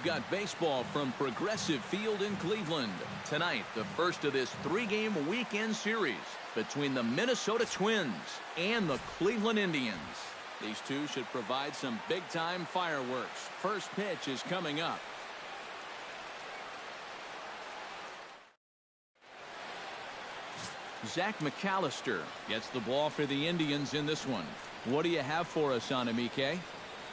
Got baseball from Progressive Field in Cleveland. Tonight, the first of this three-game weekend series between the Minnesota Twins and the Cleveland Indians. These two should provide some big-time fireworks. First pitch is coming up. Zach McAllister gets the ball for the Indians in this one. What do you have for us on him, EK?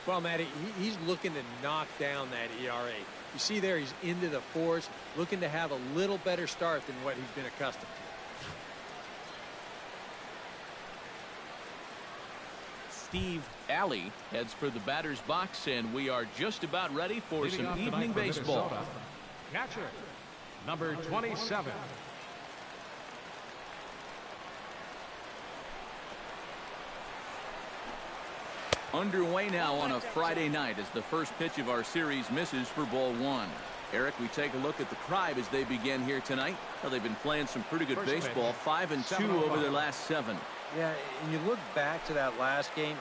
Well, Matty, he's looking to knock down that ERA. You see there, he's into the fours, looking to have a little better start than what he's been accustomed to. Steve Alley heads for the batter's box, and we are just about ready for some evening baseball. Catcher, number 27. Underway now on a Friday night as the first pitch of our series misses for ball one. Eric, we take a look at the Tribe as they begin here tonight. Well, they've been playing some pretty good baseball, 5-2 over their last 7. Yeah, and you look back to that last game,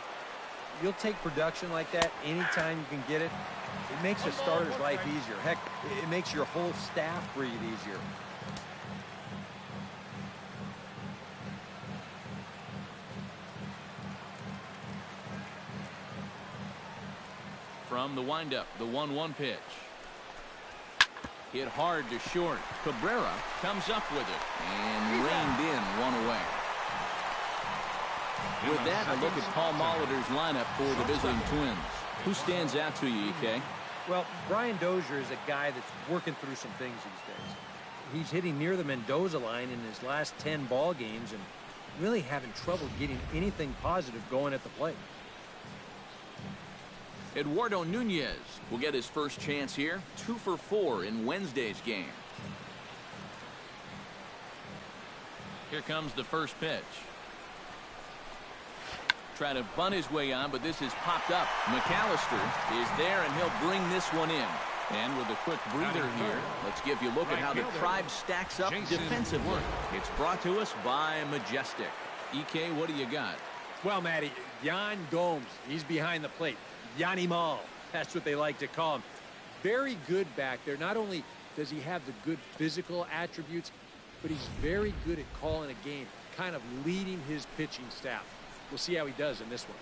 you'll take production like that anytime you can get it. It makes a starter's life easier. Heck, it makes your whole staff breathe easier. From the windup, the 1-1 pitch. Hit hard to short. Cabrera comes up with it and reined in one away. With that, a look at Paul Molitor's lineup for the visiting Twins. Who stands out to you, EK? Well, Brian Dozier is a guy that's working through some things these days. He's hitting near the Mendoza line in his last 10 ball games and really having trouble getting anything positive going at the plate. Eduardo Nunez will get his first chance here. 2 for 4 in Wednesday's game. Here comes the first pitch. Try to bunt his way on, but this is popped up. McAllister is there, and he'll bring this one in. And with a quick breather here, let's give you a look at how the Tribe stacks up defensively. It's brought to us by Majestic. EK, what do you got? Well, Matty, Yan Gomes, he's behind the plate. Yanimal, that's what they like to call him. Very good back there. Not only does he have the good physical attributes, but he's very good at calling a game, kind of leading his pitching staff. We'll see how he does in this one.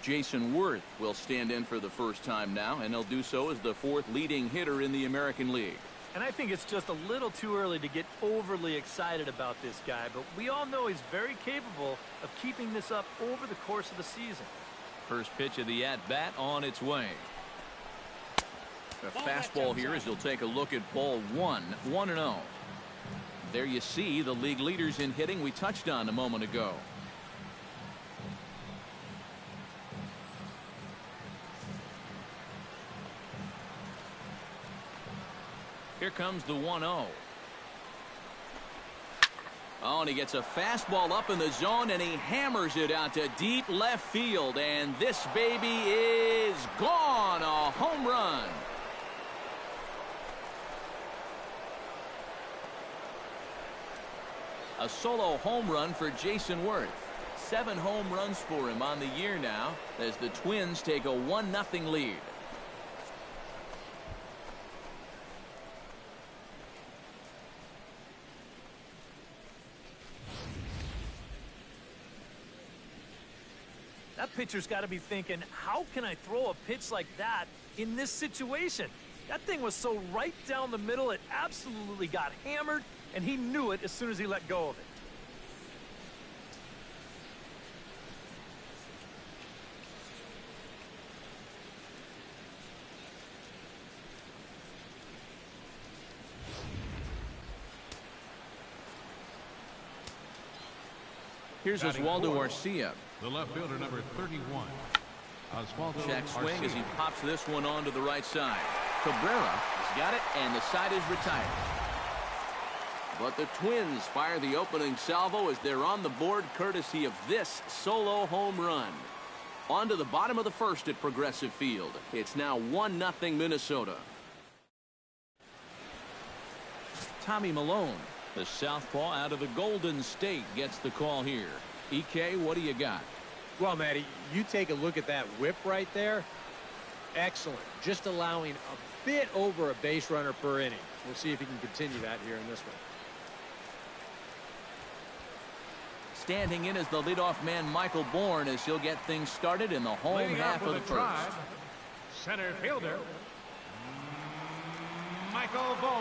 Jason Worth will stand in for the first time now, and he'll do so as the 4th leading hitter in the American League. And I think it's just a little too early to get overly excited about this guy, but we all know he's very capable of keeping this up over the course of the season. First pitch of the at-bat on its way. A fastball here as he'll take a look at ball 1, 1-0. There you see the league leaders in hitting we touched on a moment ago. Here comes the 1-0. Oh, and he gets a fastball up in the zone, and he hammers it out to deep left field. And this baby is gone. A home run. A solo home run for Jason Worth. 7 home runs for him on the year now as the Twins take a 1-0 lead. That pitcher's got to be thinking, how can I throw a pitch like that in this situation? That thing was so right down the middle, it absolutely got hammered, and he knew it as soon as he let go of it. Here's Oswaldo Arcia. The left fielder, number 31. Oswaldo Check swing Arcia. as he pops this one onto the right side. Cabrera has got it, and the side is retired. But the Twins fire the opening salvo as they're on the board courtesy of this solo home run. On to the bottom of the first at Progressive Field. It's now 1-0 Minnesota. Tommy Malone, the southpaw out of the Golden State, gets the call here. EK, what do you got? Well, Matty, you take a look at that whip right there. Excellent. Just allowing a bit over a base runner per inning. We'll see if he can continue that here in this one. Standing in as the leadoff man, Michael Bourne, as he'll get things started in the home half of the first. Center fielder, Michael Bourne.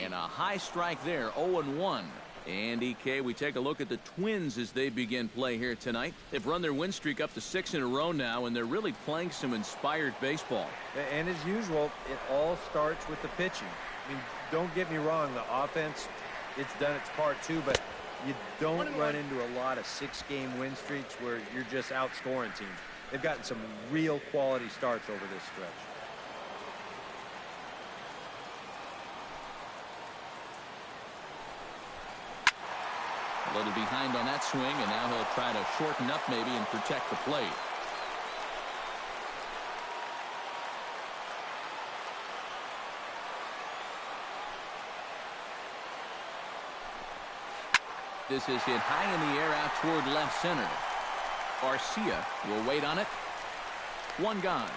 And a high strike there, 0-1. And EK, we take a look at the Twins as they begin play here tonight. They've run their win streak up to 6 in a row now, and they're really playing some inspired baseball. And as usual, it all starts with the pitching. I mean, don't get me wrong, the offense, it's done its part too, but you don't run into a lot of 6-game win streaks where you're just outscoring teams. They've gotten some real quality starts over this stretch. A little behind on that swing, and now he'll try to shorten up maybe and protect the plate. This is hit high in the air out toward left center. Garcia will wait on it. One gone.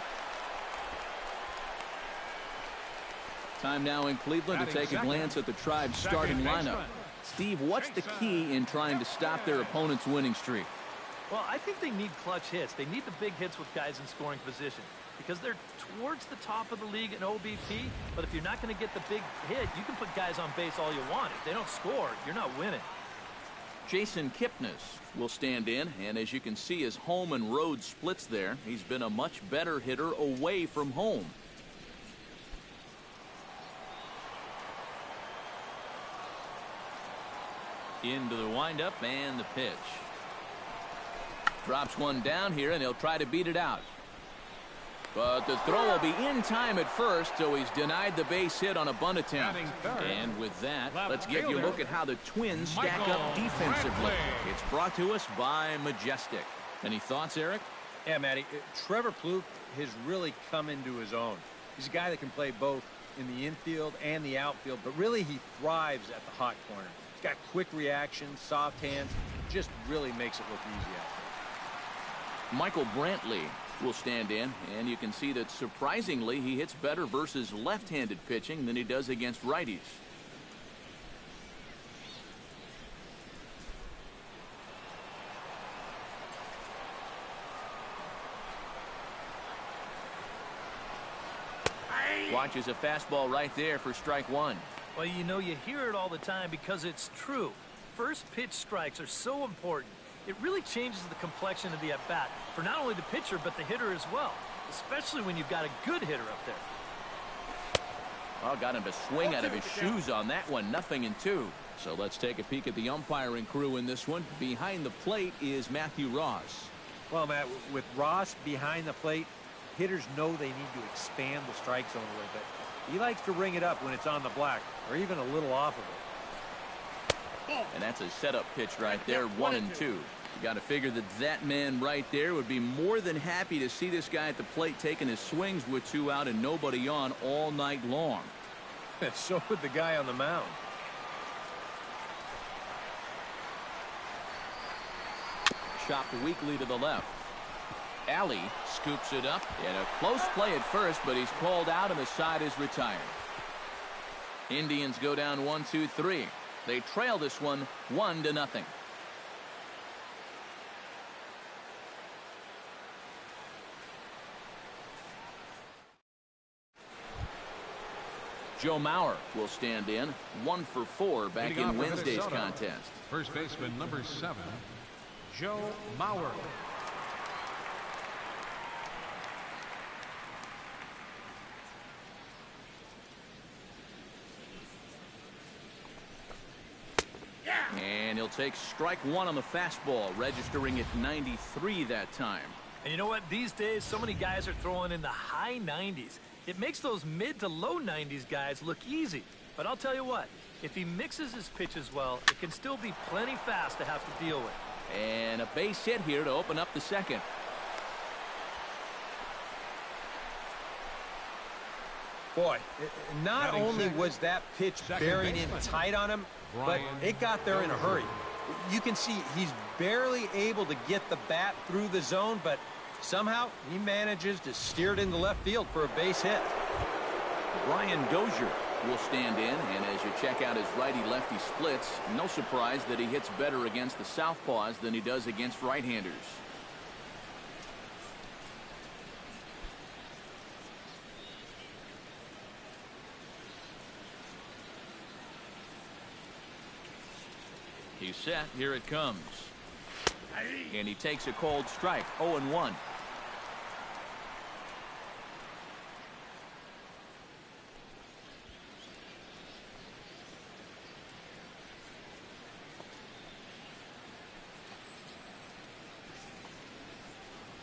Time now in Cleveland to take a glance at the Tribe's starting lineup. Steve, what's the key in trying to stop their opponent's winning streak? Well, I think they need clutch hits. They need the big hits with guys in scoring position because they're towards the top of the league in OBP. But if you're not going to get the big hit, you can put guys on base all you want. If they don't score, you're not winning. Jason Kipnis will stand in, and as you can see, his home and road splits there. He's been a much better hitter away from home. Into the windup and the pitch. Drops one down here, and he'll try to beat it out. But the throw will be in time at first, so he's denied the base hit on a bunt attempt. And with that, let's give you a look at how the Twins stack up defensively. It's brought to us by Majestic. Any thoughts, Eric? Yeah, Matty. Trevor Plouffe has really come into his own. He's a guy that can play both in the infield and the outfield, but really he thrives at the hot corner. He's got quick reactions, soft hands, just really makes it look easy out there. Michael Brantley will stand in, and you can see that surprisingly he hits better versus left-handed pitching than he does against righties. Watches a fastball right there for strike one. Well, you know, you hear it all the time because it's true. First pitch strikes are so important. It really changes the complexion of the at-bat for not only the pitcher but the hitter as well, especially when you've got a good hitter up there. Well, got him to swing out of his shoes on that one. 0-2. So let's take a peek at the umpiring crew in this one. Behind the plate is Matthew Ross. Well, Matt, with Ross behind the plate, hitters know they need to expand the strike zone a little bit. He likes to ring it up when it's on the black or even a little off of it. And that's a setup pitch right there, 1-2. You got to figure that that man right there would be more than happy to see this guy at the plate taking his swings with 2 out and nobody on all night long. So would the guy on the mound. Chopped weakly to the left. Alley scoops it up, and a close play at first, but he's called out and the side is retired. Indians go down 1-2-3. They trail this one 1-0. Joe Mauer will stand in, 1 for 4 back in Wednesday's contest. First baseman number 7, Joe Mauer. And he'll take strike one on the fastball, registering at 93 that time. And you know what? These days, so many guys are throwing in the high 90s. It makes those mid to low 90s guys look easy. But I'll tell you what, if he mixes his pitches well, it can still be plenty fast to have to deal with. And a base hit here to open up the second. Boy, not only was that pitch bearing in tight on him, but it got there in a hurry. You can see he's barely able to get the bat through the zone, but Somehow, he manages to steer it into left field for a base hit. Brian Dozier will stand in, and as you check out his righty-lefty splits, no surprise that he hits better against the southpaws than he does against right-handers. He's set. Here it comes. And he takes a cold strike. 0-1.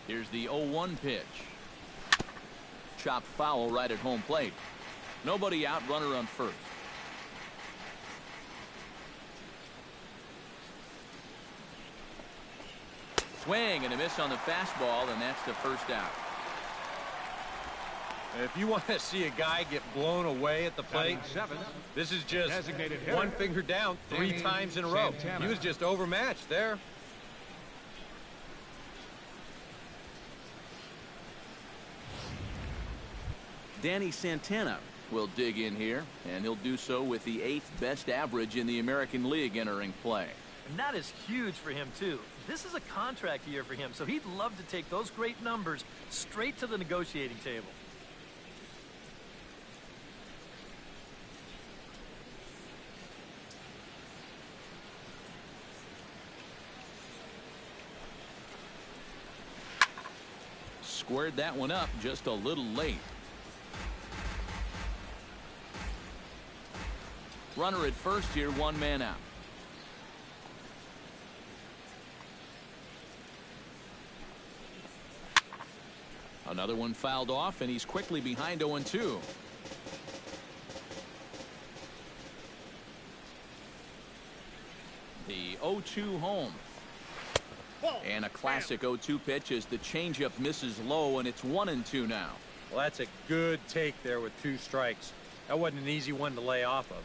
Here's the 0-1 pitch. Chopped foul right at home plate. Nobody out, runner on first. Swing and a miss on the fastball, and that's the first out. If you want to see a guy get blown away at the plate, this is just one finger down 3 times in a row. He was just overmatched there. Danny Santana will dig in here, and he'll do so with the 8th best average in the American League entering play. And that is huge for him, too. This is a contract year for him, so he'd love to take those great numbers straight to the negotiating table. Squared that one up just a little late. Runner at first here, 1 man out. Another one fouled off, and he's quickly behind 0-2. The 0-2 home. And a classic 0-2 pitch as the changeup misses low, and it's 1-2 now. Well, that's a good take there with 2 strikes. That wasn't an easy one to lay off of.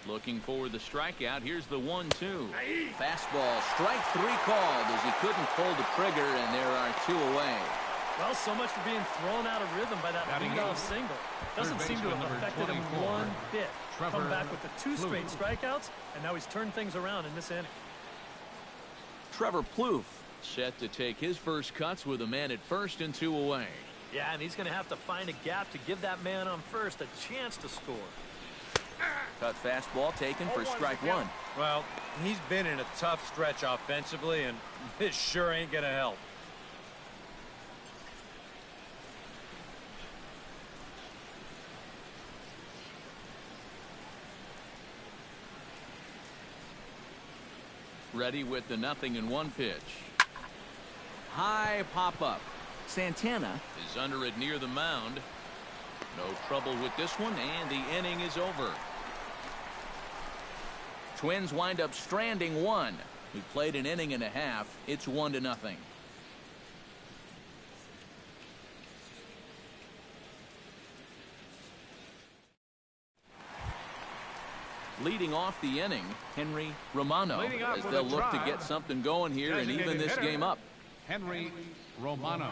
Looking for the strikeout. Here's the 1-2. Fastball, strike 3 called as he couldn't pull the trigger, and there are 2 away. Well, so much for being thrown out of rhythm by that leadoff single. Doesn't seem to have affected him one bit. Come back with the 2 straight strikeouts, and now he's turned things around in this inning. Trevor Plouffe set to take his first cuts with a man at first and 2 away. Yeah, and he's going to have to find a gap to give that man on first a chance to score. Cut fastball taken for strike 1. Well, he's been in a tough stretch offensively, and this sure ain't going to help. Ready with the 0-1 pitch. High pop-up. Santana is under it near the mound. No trouble with this one, and the inning is over. Twins wind up stranding 1. We played an inning and a half. It's 1-0. Leading off the inning, Henry Romano, as they'll look to get something going here and even this game up. Henry Romano.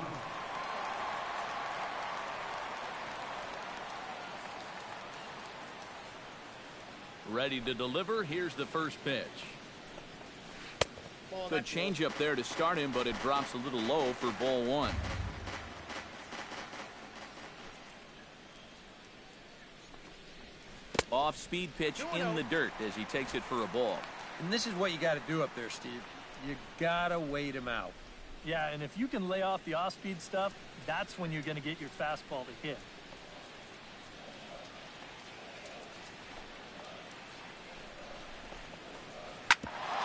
Ready to deliver. Here's the first pitch. Good changeup there to start him, but it drops a little low for ball 1. Off-speed pitch in the dirt as he takes it for a ball. And this is what you got to do up there, Steve. You got to wait him out. Yeah, and if you can lay off the off-speed stuff, that's when you're going to get your fastball to hit.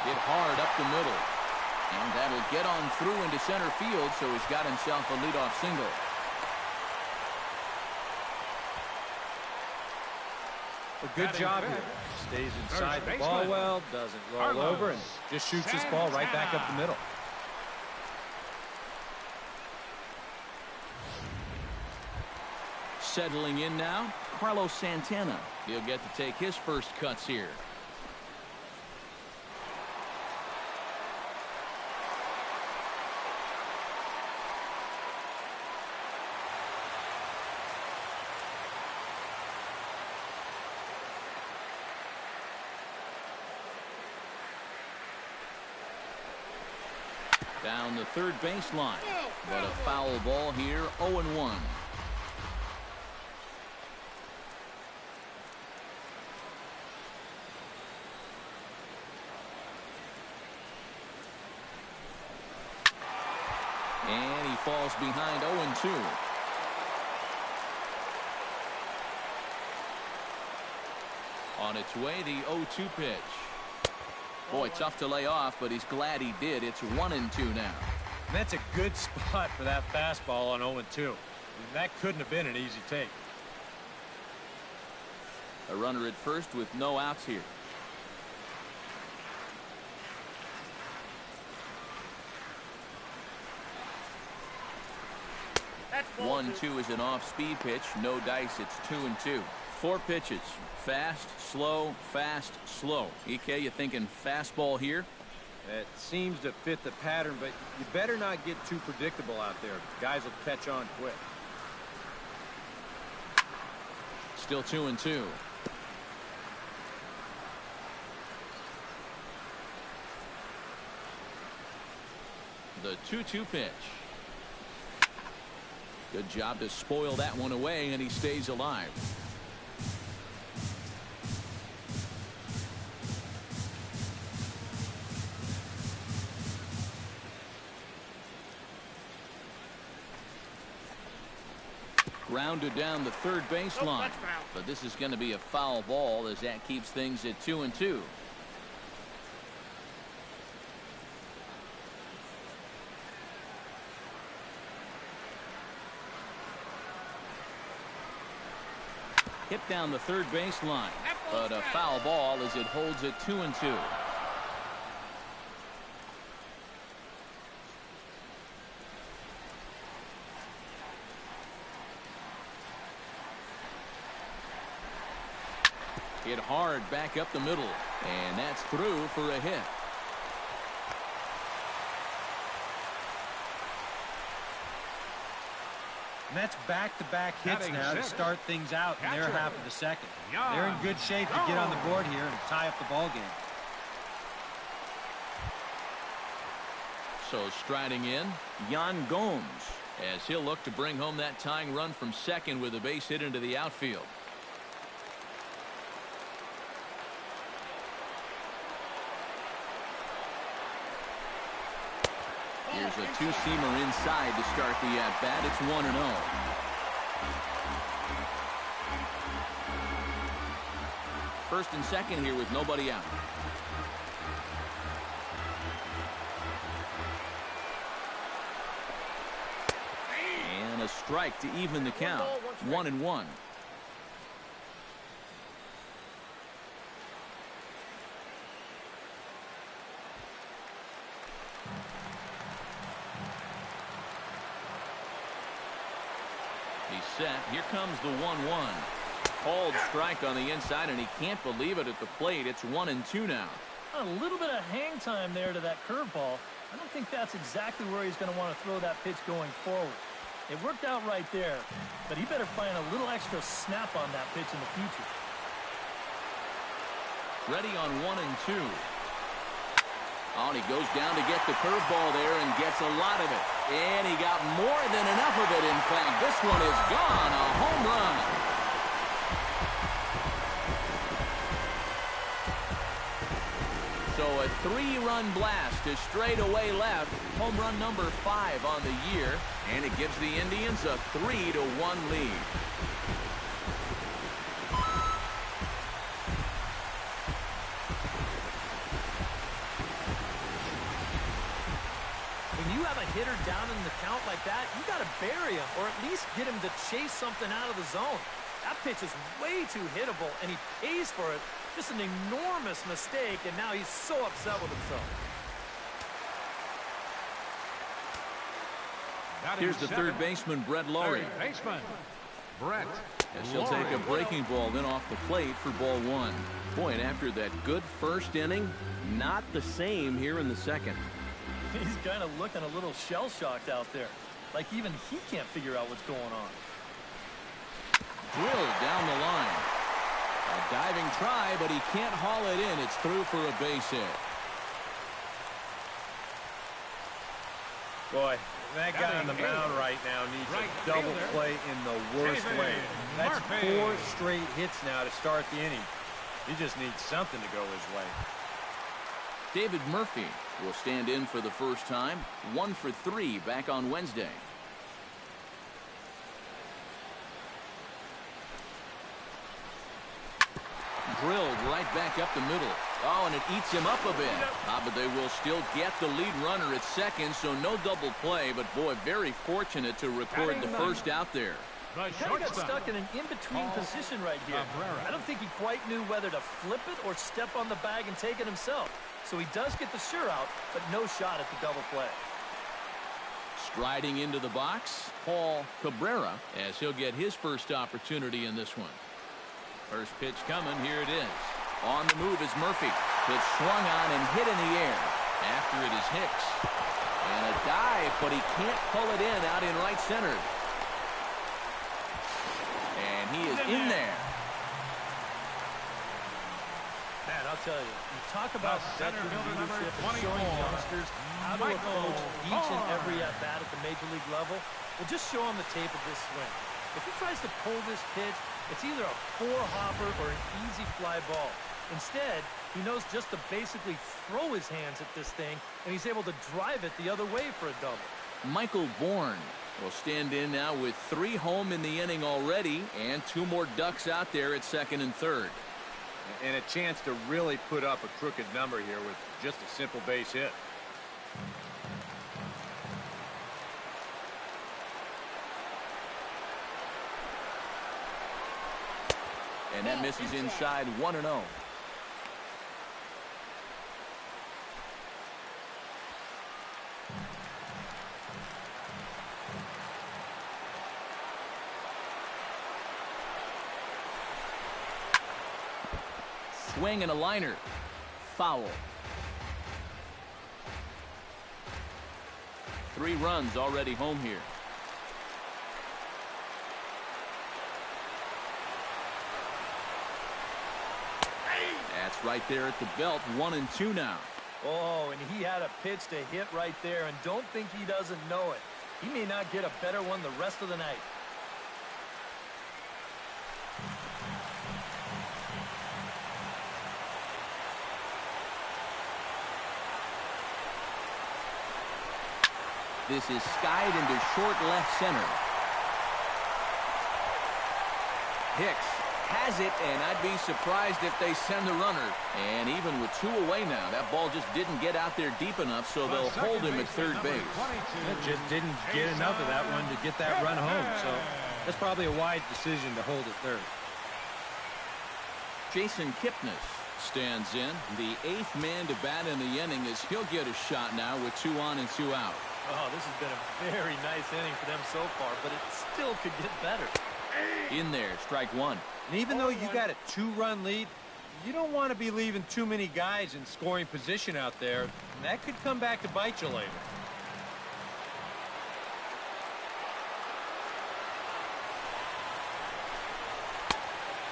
Hit hard up the middle. And that'll get on through into center field, so he's got himself a leadoff single. A good job here. Stays inside the ball well, doesn't roll over, and just shoots this ball right back up the middle. Settling in now, Carlos Santana. He'll get to take his first cuts here. Down the third baseline, but a foul ball here, 0-1. And he falls behind 0-2. On its way, the 0-2 pitch. Boy, tough to lay off, but he's glad he did. It's 1-2 now. And that's a good spot for that fastball on 0-2. That couldn't have been an easy take. A runner at first with no outs here. That's 1-2 is an off-speed pitch. No dice. It's 2-2. 4 pitches. Fast, slow, fast, slow. EK, you thinking fastball here? It seems to fit the pattern, but you better not get too predictable out there. Guys will catch on quick. Still 2-2. The 2-2 pitch. Good job to spoil that one away, and he stays alive. Grounded down the third baseline, but this is going to be a foul ball as that keeps things at 2-2. Hit down the third baseline, but a foul ball as it holds at 2-2. Hit hard back up the middle, and that's through for a hit. And that's back-to-back hits Batting now to center. start things out in their Catcher. half of the second. Yan They're in good shape to get on the board here and tie up the ball game. So striding in, Yan Gomes, as he'll look to bring home that tying run from second with a base hit into the outfield. Here's a two-seamer inside to start the at-bat. It's 1-0. First and second here with nobody out. And a strike to even the count. 1-1. Set. Here comes the 1-1. Called strike on the inside, and he can't believe it at the plate. It's 1-2 now. A little bit of hang time there to that curveball. I don't think that's exactly where he's going to want to throw that pitch going forward. It worked out right there, but he better find a little extra snap on that pitch in the future. Ready on 1-2. Oh, and he goes down to get the curveball there and gets a lot of it. And he got more than enough of it, in fact. This one is gone. A home run. So a 3-run blast to straightaway left. Home run number 5 on the year. And it gives the Indians a 3-1 lead. Hitter down in the count like that, you got to bury him or at least get him to chase something out of the zone. That pitch is way too hittable, and he pays for it. Just an enormous mistake, and now he's so upset with himself. Batting Here's the center, third baseman, Brett Laurie. third baseman, Brett As he'll take a breaking ball then off the plate for ball one. Boy, and after that good first inning, not the same here in the second. He's kind of looking a little shell-shocked out there. Like even he can't figure out what's going on. Drilled down the line. A diving try, but he can't haul it in. It's through for a base hit. Boy, that guy on the mound right now needs a double play in the worst way. That's 4 straight hits now to start the inning. He just needs something to go his way. David Murphy will stand in for the first time. 1 for 3 back on Wednesday. Drilled right back up the middle. Oh, and it eats him up a bit. But they will still get the lead runner at second, so no double play. But, boy, very fortunate to record the first out there. He kind of got stuck in an in-between position right here. I don't think he quite knew whether to flip it or step on the bag and take it himself. So he does get the sure out, but no shot at the double play. Striding into the box, Paul Cabrera, as he'll get his first opportunity in this one. First pitch coming. Here it is. On the move is Murphy. It's swung on and hit in the air. After it is Hicks. And a dive, but he can't pull it in out in right center. And he is in there. Man, I'll tell you, you talk about veteran leadership and showing youngsters how to approach each and every at-bat at the major league level. Well, just show him the tape of this swing. If he tries to pull this pitch, it's either a 4-hopper or an easy fly ball. Instead, he knows just to basically throw his hands at this thing, and he's able to drive it the other way for a double. Michael Bourne will stand in now with 3 home in the inning already, and 2 more ducks out there at second and third. And a chance to really put up a crooked number here with just a simple base hit. And that misses inside 1-0. Swing and a liner. Foul. 3 runs already home here. That's right there at the belt. 1-2 now. Oh, and he had a pitch to hit right there, and don't think he doesn't know it. He may not get a better one the rest of the night. This is skied into short left center. Hicks has it, and I'd be surprised if they send the runner. And even with 2 away now, that ball just didn't get out there deep enough, so they'll hold him at third base. It just didn't get enough of that one to get that run home, so that's probably a wise decision to hold at third. Jason Kipnis stands in, the 8th man to bat in the inning, as he'll get a shot now with 2 on and 2 out. Oh, this has been a very nice inning for them so far, but it still could get better. In there, strike 1. And even though you got a 2-run lead, you don't want to be leaving too many guys in scoring position out there. That could come back to bite you later.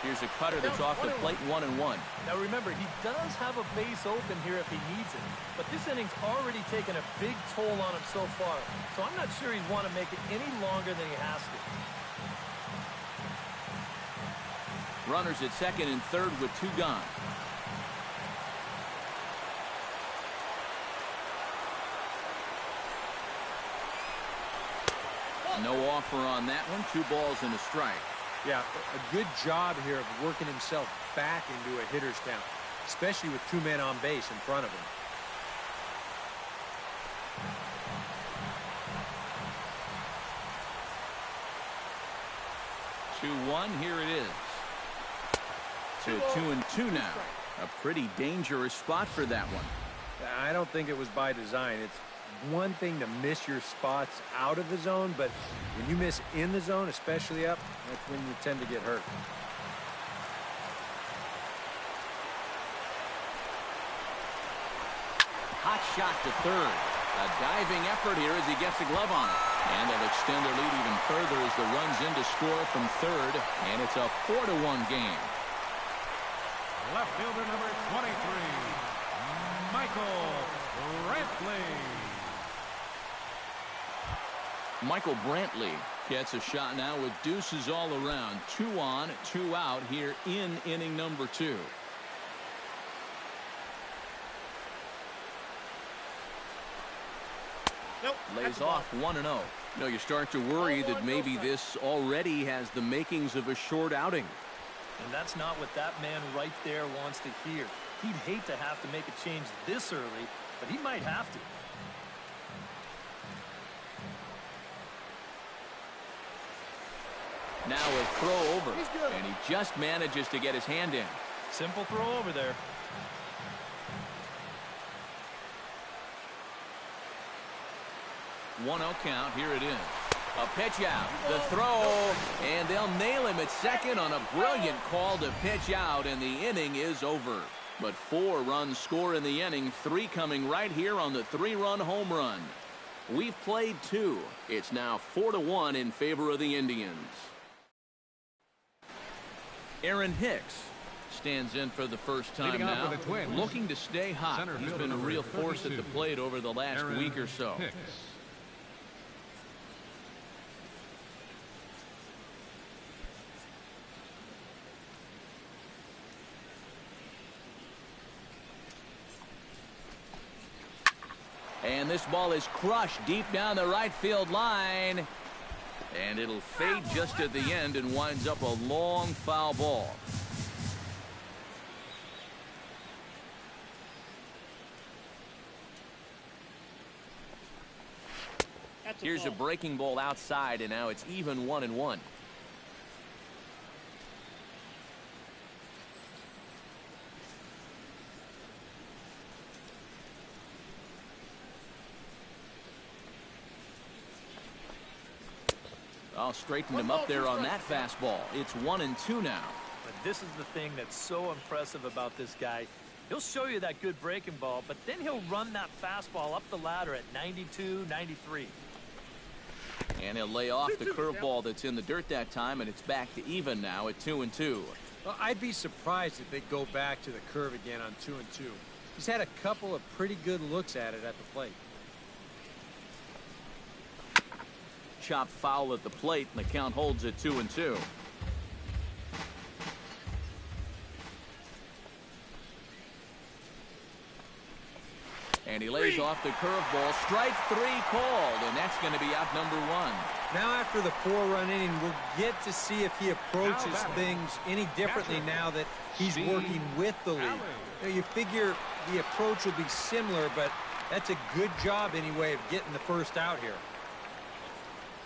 Here's a cutter that's off the plate, 1-1. Now remember, he does have a base open here if he needs it, but this inning's already taken a big toll on him so far, so I'm not sure he'd want to make it any longer than he has to. Runners at second and third with 2 gone. No offer on that one. 2 balls and a strike. Yeah, a good job here of working himself back into a hitter's count, especially with 2 men on base in front of him. Two-1, here it is. So 2-2 now. A pretty dangerous spot for that one. I don't think it was by design. It's one thing to miss your spots out of the zone, but when you miss in the zone, especially up, that's when you tend to get hurt. Hot shot to third. A diving effort here as he gets a glove on it. And they'll extend their lead even further as the run's in to score from third. And it's a 4-1 game. Left fielder number 23, Michael Brantley. Michael Brantley gets a shot now with deuces all around. 2 on, 2 out here in inning number 2. Nope. Lays off 1-0. You know, you start to worry that maybe this already has the makings of a short outing. And that's not what that man right there wants to hear. He'd hate to have to make a change this early, but he might have to. Now a throw over, and he just manages to get his hand in. Simple throw over there. One 0 count. Here it is. A pitch out. The throw. And they'll nail him at second on a brilliant call to pitch out. And the inning is over. But 4 runs score in the inning. 3 coming right here on the 3-run home run. We've played 2. It's now 4-1 in favor of the Indians. Aaron Hicks stands in for the first time now. Looking to stay hot. He's been a real force at the plate over the last week or so. Hicks. And this ball is crushed deep down the right field line. And it'll fade just at the end and winds up a long foul ball. Here's a breaking ball outside, and now it's even 1-1. I'll straighten him up there on that fastball. It's 1-2 now. But this is the thing that's so impressive about this guy. He'll show you that good breaking ball, but then he'll run that fastball up the ladder at 92, 93. And he'll lay off the curveball that's in the dirt that time, and it's back to even now at 2-2. Well, I'd be surprised if they go back to the curve again on 2-2. He's had a couple of pretty good looks at it at the plate. Chop foul at the plate, and the count holds at 2-2. And he lays off the curveball. Strike 3 called, and that's going to be out number 1. Now after the 4-run inning, we'll get to see if he approaches things any differently now that he's working with the lead. You figure the approach will be similar, but that's a good job anyway of getting the first out here.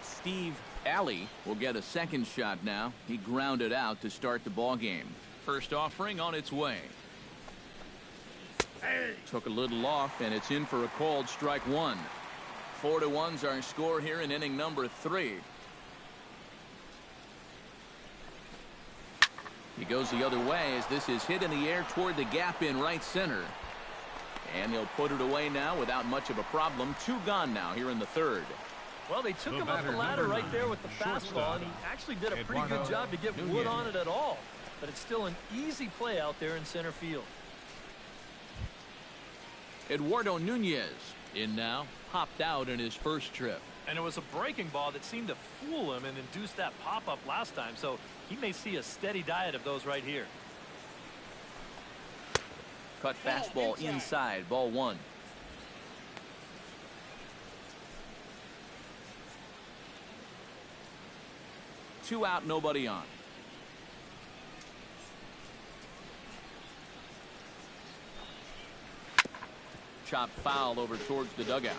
Steve Alley will get a second shot now. He grounded out to start the ball game. First offering on its way. Took a little off, and it's in for a called strike 1. 4-1's our score here in inning number 3. He goes the other way as this is hit in the air toward the gap in right center. And he'll put it away now without much of a problem. 2 gone now here in the 3rd. Well, they took him up the ladder right there with the fastball, and he actually did a pretty good job to get wood on it at all. But it's still an easy play out there in center field. Eduardo Nunez in now, popped out in his first trip. And it was a breaking ball that seemed to fool him and induce that pop-up last time, so he may see a steady diet of those right here. Cut fastball inside, ball 1. Two out, nobody on. Chop foul over towards the dugout.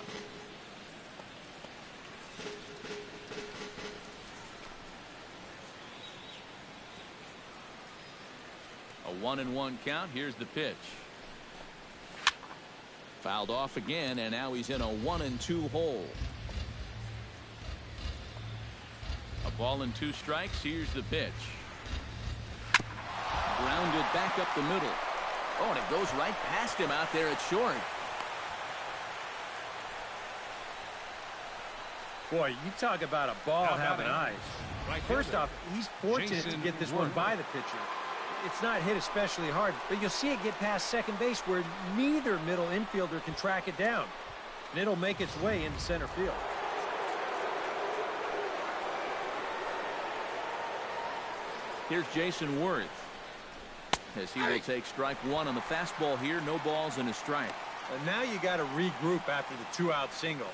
A 1-1 count. Here's the pitch. Fouled off again, and now he's in a 1-2 hole. A ball and 2 strikes. Here's the pitch. Grounded back up the middle. Oh, and it goes right past him out there at short. Boy, you talk about a ball having eyes. First off, he's fortunate to get this one by the pitcher. It's not hit especially hard, but you'll see it get past second base where neither middle infielder can track it down. And it'll make its way into center field. Here's Jason Worth. As he will take strike 1 on the fastball here. No balls and a strike. And now you got to regroup after the 2-out single.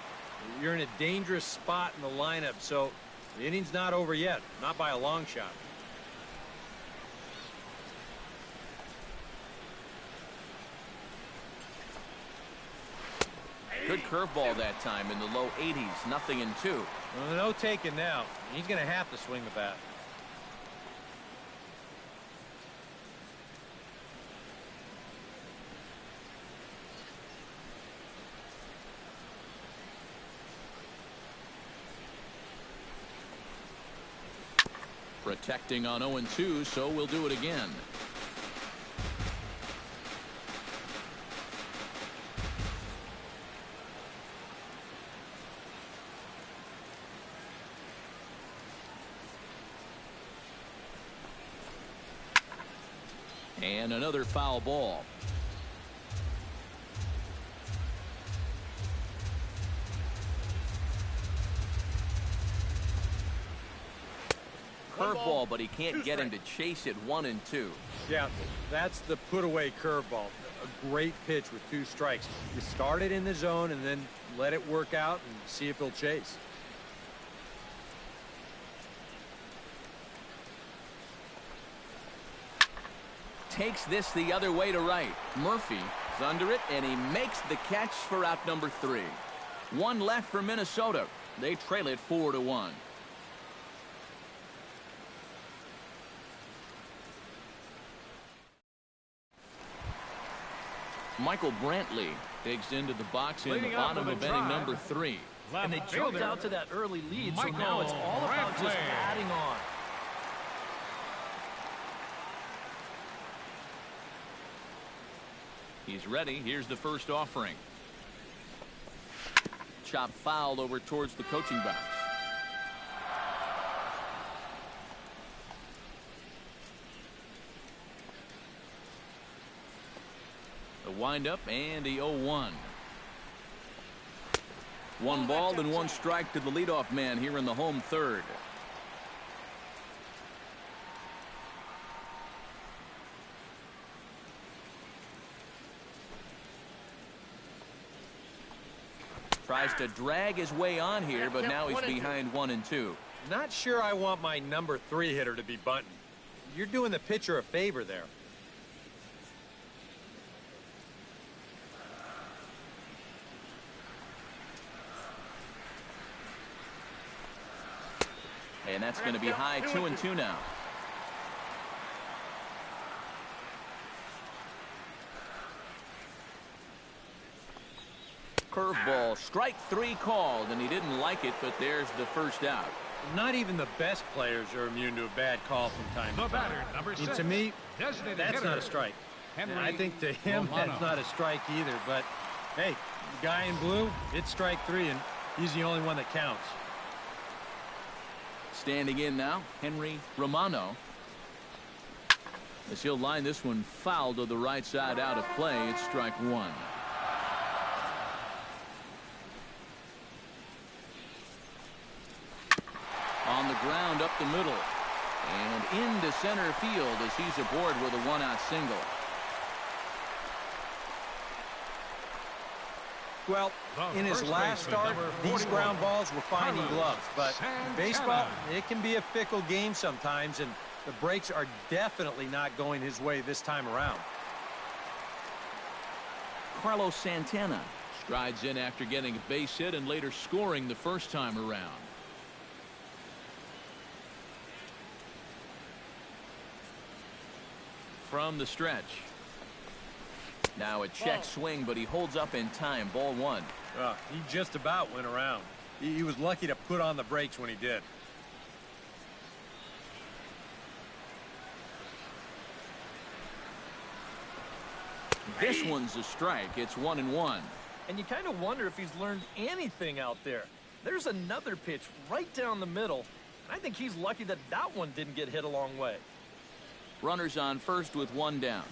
You're in a dangerous spot in the lineup, so the inning's not over yet. Not by a long shot. Good curveball that time in the low 80s. 0-2. Well, no taking now. He's going to have to swing the bat. Protecting on 0-2, so we'll do it again. And another foul ball. Curveball, but he can't get him to chase it. 1-2. Yeah, that's the put-away curveball. A great pitch with 2 strikes. You start it in the zone and then let it work out and see if he'll chase. Takes this the other way to right. Murphy is under it, and he makes the catch for out number 3. 1 left for Minnesota. They trail it 4-1. Michael Brantley digs into the box in the bottom of inning number 3. And they jumped out to that early lead, so now it's all about just adding on. He's ready. Here's the first offering. Chop fouled over towards the coaching box. The windup and the 0-1. 1 ball and 1 strike to the leadoff man here in the home third. Tries to drag his way on here, but now he's behind 1-2. Not sure I want my number 3 hitter to be bunting. You're doing the pitcher a favor there. And that's going to be high. 2-2 now. Curveball, strike 3 called, and he didn't like it, but there's the first out. Not even the best players are immune to a bad call from time to time. And to me, that's not a strike. And I think to him, that's not a strike either. But, hey, the guy in blue, it's strike 3, and he's the only one that counts. Standing in now, Henry Romano. As he'll line this one foul to the right side out of play, it's strike 1. On the ground up the middle. And into center field as he's aboard with a 1-out single. Well, in his last start, these ground balls were finding gloves. But baseball, it can be a fickle game sometimes, and the breaks are definitely not going his way this time around. Carlos Santana strides in after getting a base hit and later scoring the first time around. From the stretch. Now a check swing, but he holds up in time. Ball one. He just about went around. He was lucky to put on the brakes when he did. This one's a strike. It's 1-1. And you kind of wonder if he's learned anything out there. There's another pitch right down the middle. I think he's lucky that that one didn't get hit a long way. Runners on first with one down.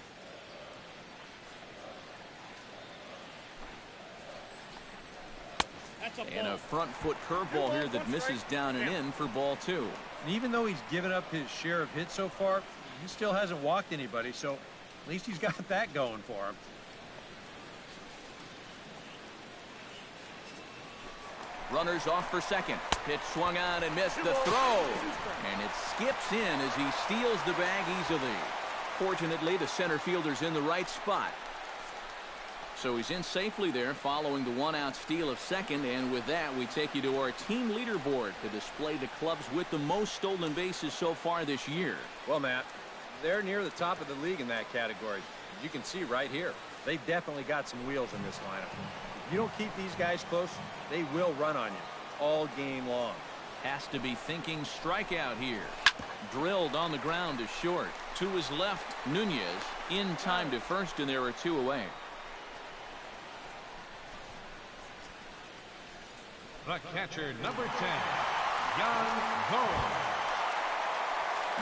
And a front foot curveball here that misses down and in for ball two. And even though he's given up his share of hits so far, he still hasn't walked anybody, so at least he's got that going for him. Runners off for second. Pitch swung on and missed the throw. And it skips in as he steals the bag easily. Fortunately, the center fielder's in the right spot. So he's in safely there following the one-out steal of second. And with that, we take you to our team leaderboard to display the clubs with the most stolen bases so far this year. Well, Matt, they're near the top of the league in that category. You can see right here. They've definitely got some wheels in this lineup. If you don't keep these guys close, they will run on you all game long. Has to be thinking strikeout here. Drilled on the ground to short. To his left, Nunez in time to first, and there are two away. The catcher, number 10,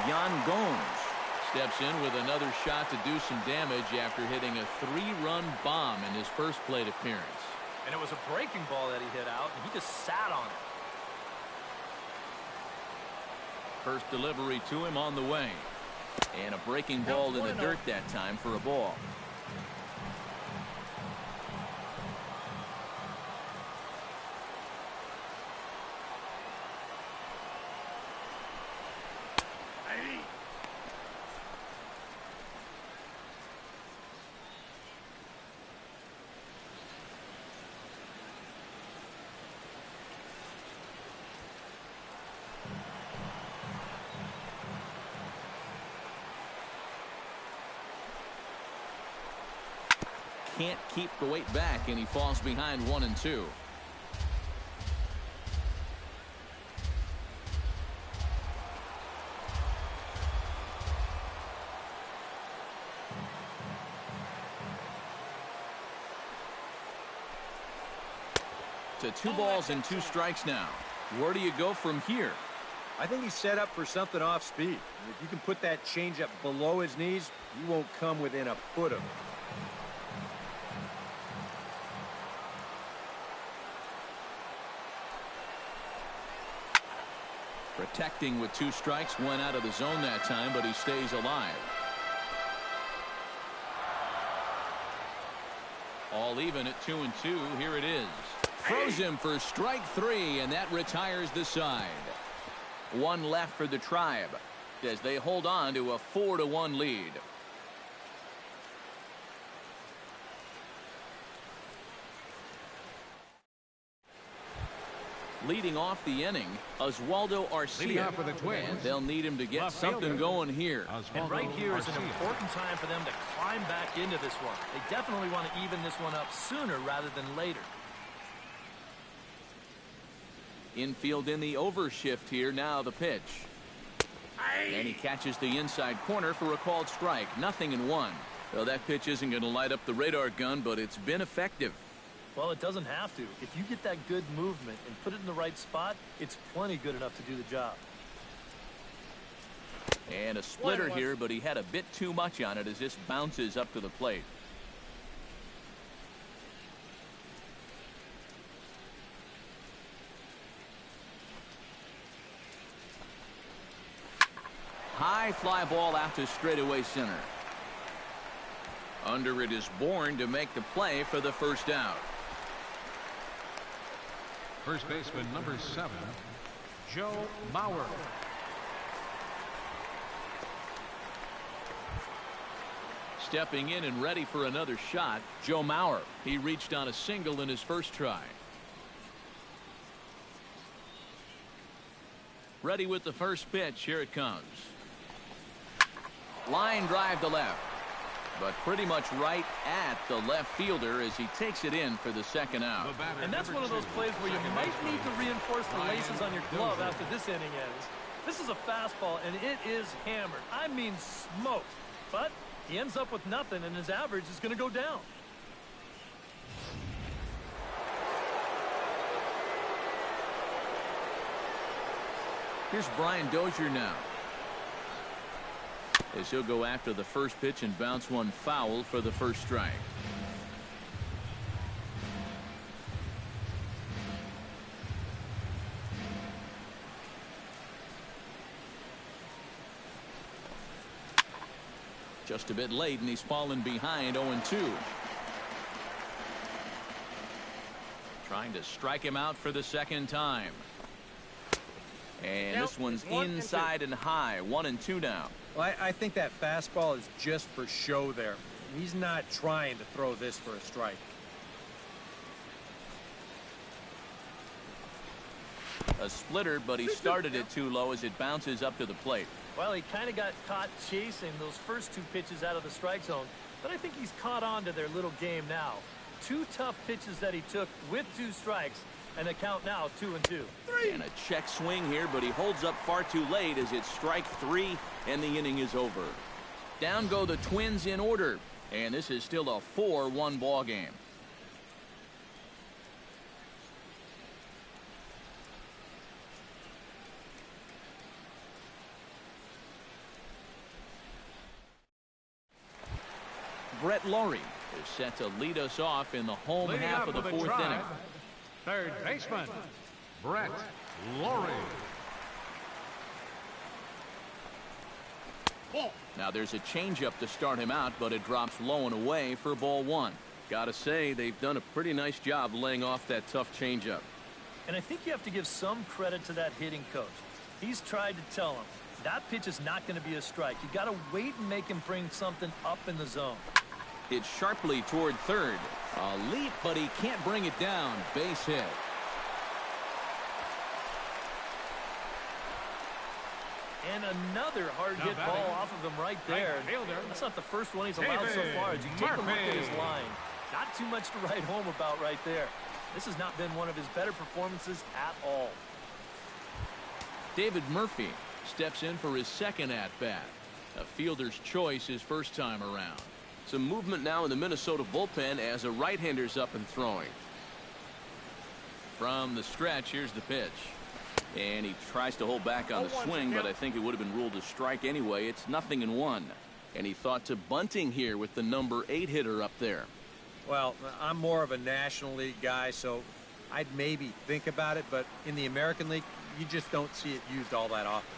Yan Gomes steps in with another shot to do some damage after hitting a 3-run bomb in his first plate appearance. And it was a breaking ball that he hit out, and he just sat on it. First delivery to him on the way. And a breaking ball in the dirt that time for a ball. Can't keep the weight back, and he falls behind 1-2. To 2 balls and 2 strikes now. Where do you go from here? I think he's set up for something off speed. If you can put that changeup below his knees, you won't come within a foot of him. Protecting with 2 strikes, went out of the zone that time, but he stays alive. All even at 2-2. Here it is. Throws him for strike 3, and that retires the side. 1 left for the Tribe as they hold on to a 4-1 lead. Leading off the inning, Oswaldo Arcia, for the Twins, and they'll need him to get something going here. And right here is an important time for them to climb back into this one. They definitely want to even this one up sooner rather than later. Infield in the overshift here. Now the pitch. And he catches the inside corner for a called strike. 0-1. Well, that pitch isn't going to light up the radar gun, but it's been effective. Well, it doesn't have to. If you get that good movement and put it in the right spot, it's plenty good enough to do the job. And a splitter here, but he had a bit too much on it as this bounces up to the plate. High fly ball out to straightaway center. Under it is Bourne to make the play for the first out. First baseman number 7, Joe Mauer. Stepping in and ready for another shot, Joe Mauer. He reached on a single in his first try. Ready with the first pitch. Here it comes. Line drive to left. but pretty much right at the left fielder as he takes it in for the second out. And that's one of those plays where you might need to reinforce the laces on your glove after this inning ends. This is a fastball, and it is hammered. I mean smoked. But he ends up with nothing, and his average is going to go down. Here's Brian Dozier now, as he'll go after the first pitch and bounce one foul for the first strike. Just a bit late, and he's fallen behind 0-2. Trying to strike him out for the second time. And this one's inside and high. 1-2 now. Well, I think that fastball is just for show there. He's not trying to throw this for a strike. A splitter, but he started it too low as it bounces up to the plate. Well, he kind of got caught chasing those first two pitches out of the strike zone, but I think he's caught on to their little game now. Two tough pitches that he took with two strikes, and the count now 2-2. And a check swing here, but he holds up far too late as it's strike three, and the inning is over. Down go the Twins in order, and this is still a 4-1 ball game. Brett Laurie is set to lead us off in the home half of the fourth inning. Third baseman, Brett Laurie. Now there's a changeup to start him out, but it drops low and away for ball one. Gotta say, they've done a pretty nice job laying off that tough changeup. And I think you have to give some credit to that hitting coach. He's tried to tell him that pitch is not going to be a strike. You got to wait and make him bring something up in the zone. It's sharply toward third. A leap, but he can't bring it down. Base hit. And another hard hit ball off of him right there. That's not the first one he's allowed so far. As you take a look at his line, not too much to write home about right there. This has not been one of his better performances at all. David Murphy steps in for his second at-bat. A fielder's choice his first time around. Some movement now in the Minnesota bullpen as a right-hander's up and throwing. From the stretch, here's the pitch. And he tries to hold back on the swing, but I think it would have been ruled a strike anyway. It's 0-1. And he thought to bunting here with the number 8 hitter up there. Well, I'm more of a National League guy, so I'd maybe think about it, but in the American League, you just don't see it used all that often.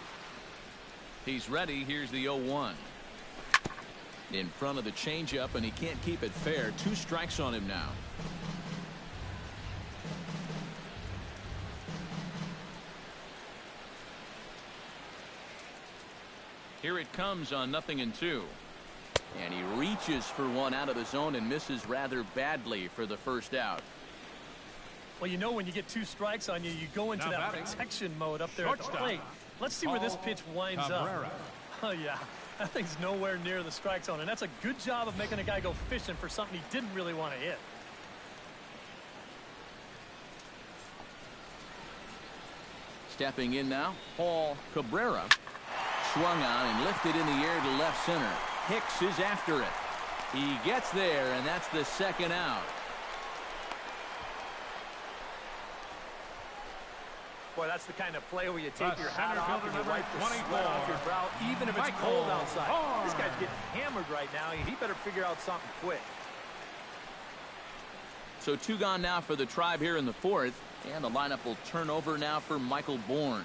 He's ready. Here's the 0-1. In front of the changeup, and he can't keep it fair. 2 strikes on him now. Here it comes on 0-2. And he reaches for one out of the zone and misses rather badly for the first out. Well, you know when you get 2 strikes on you, you go into that protection mode up there at the plate. Let's see where this pitch winds up. Oh, yeah. That thing's nowhere near the strike zone, and that's a good job of making a guy go fishing for something he didn't really want to hit. Stepping in now, Paul Cabrera. Swung on and lifted in the air to left center. Hicks is after it. He gets there, and that's the second out. Boy, that's the kind of play where you take your hat off and you wipe the sweat off your brow, even if it's cold outside. This guy's getting hammered right now. He better figure out something quick. So 2 gone now for the Tribe here in the fourth, and the lineup will turn over now for Michael Bourne.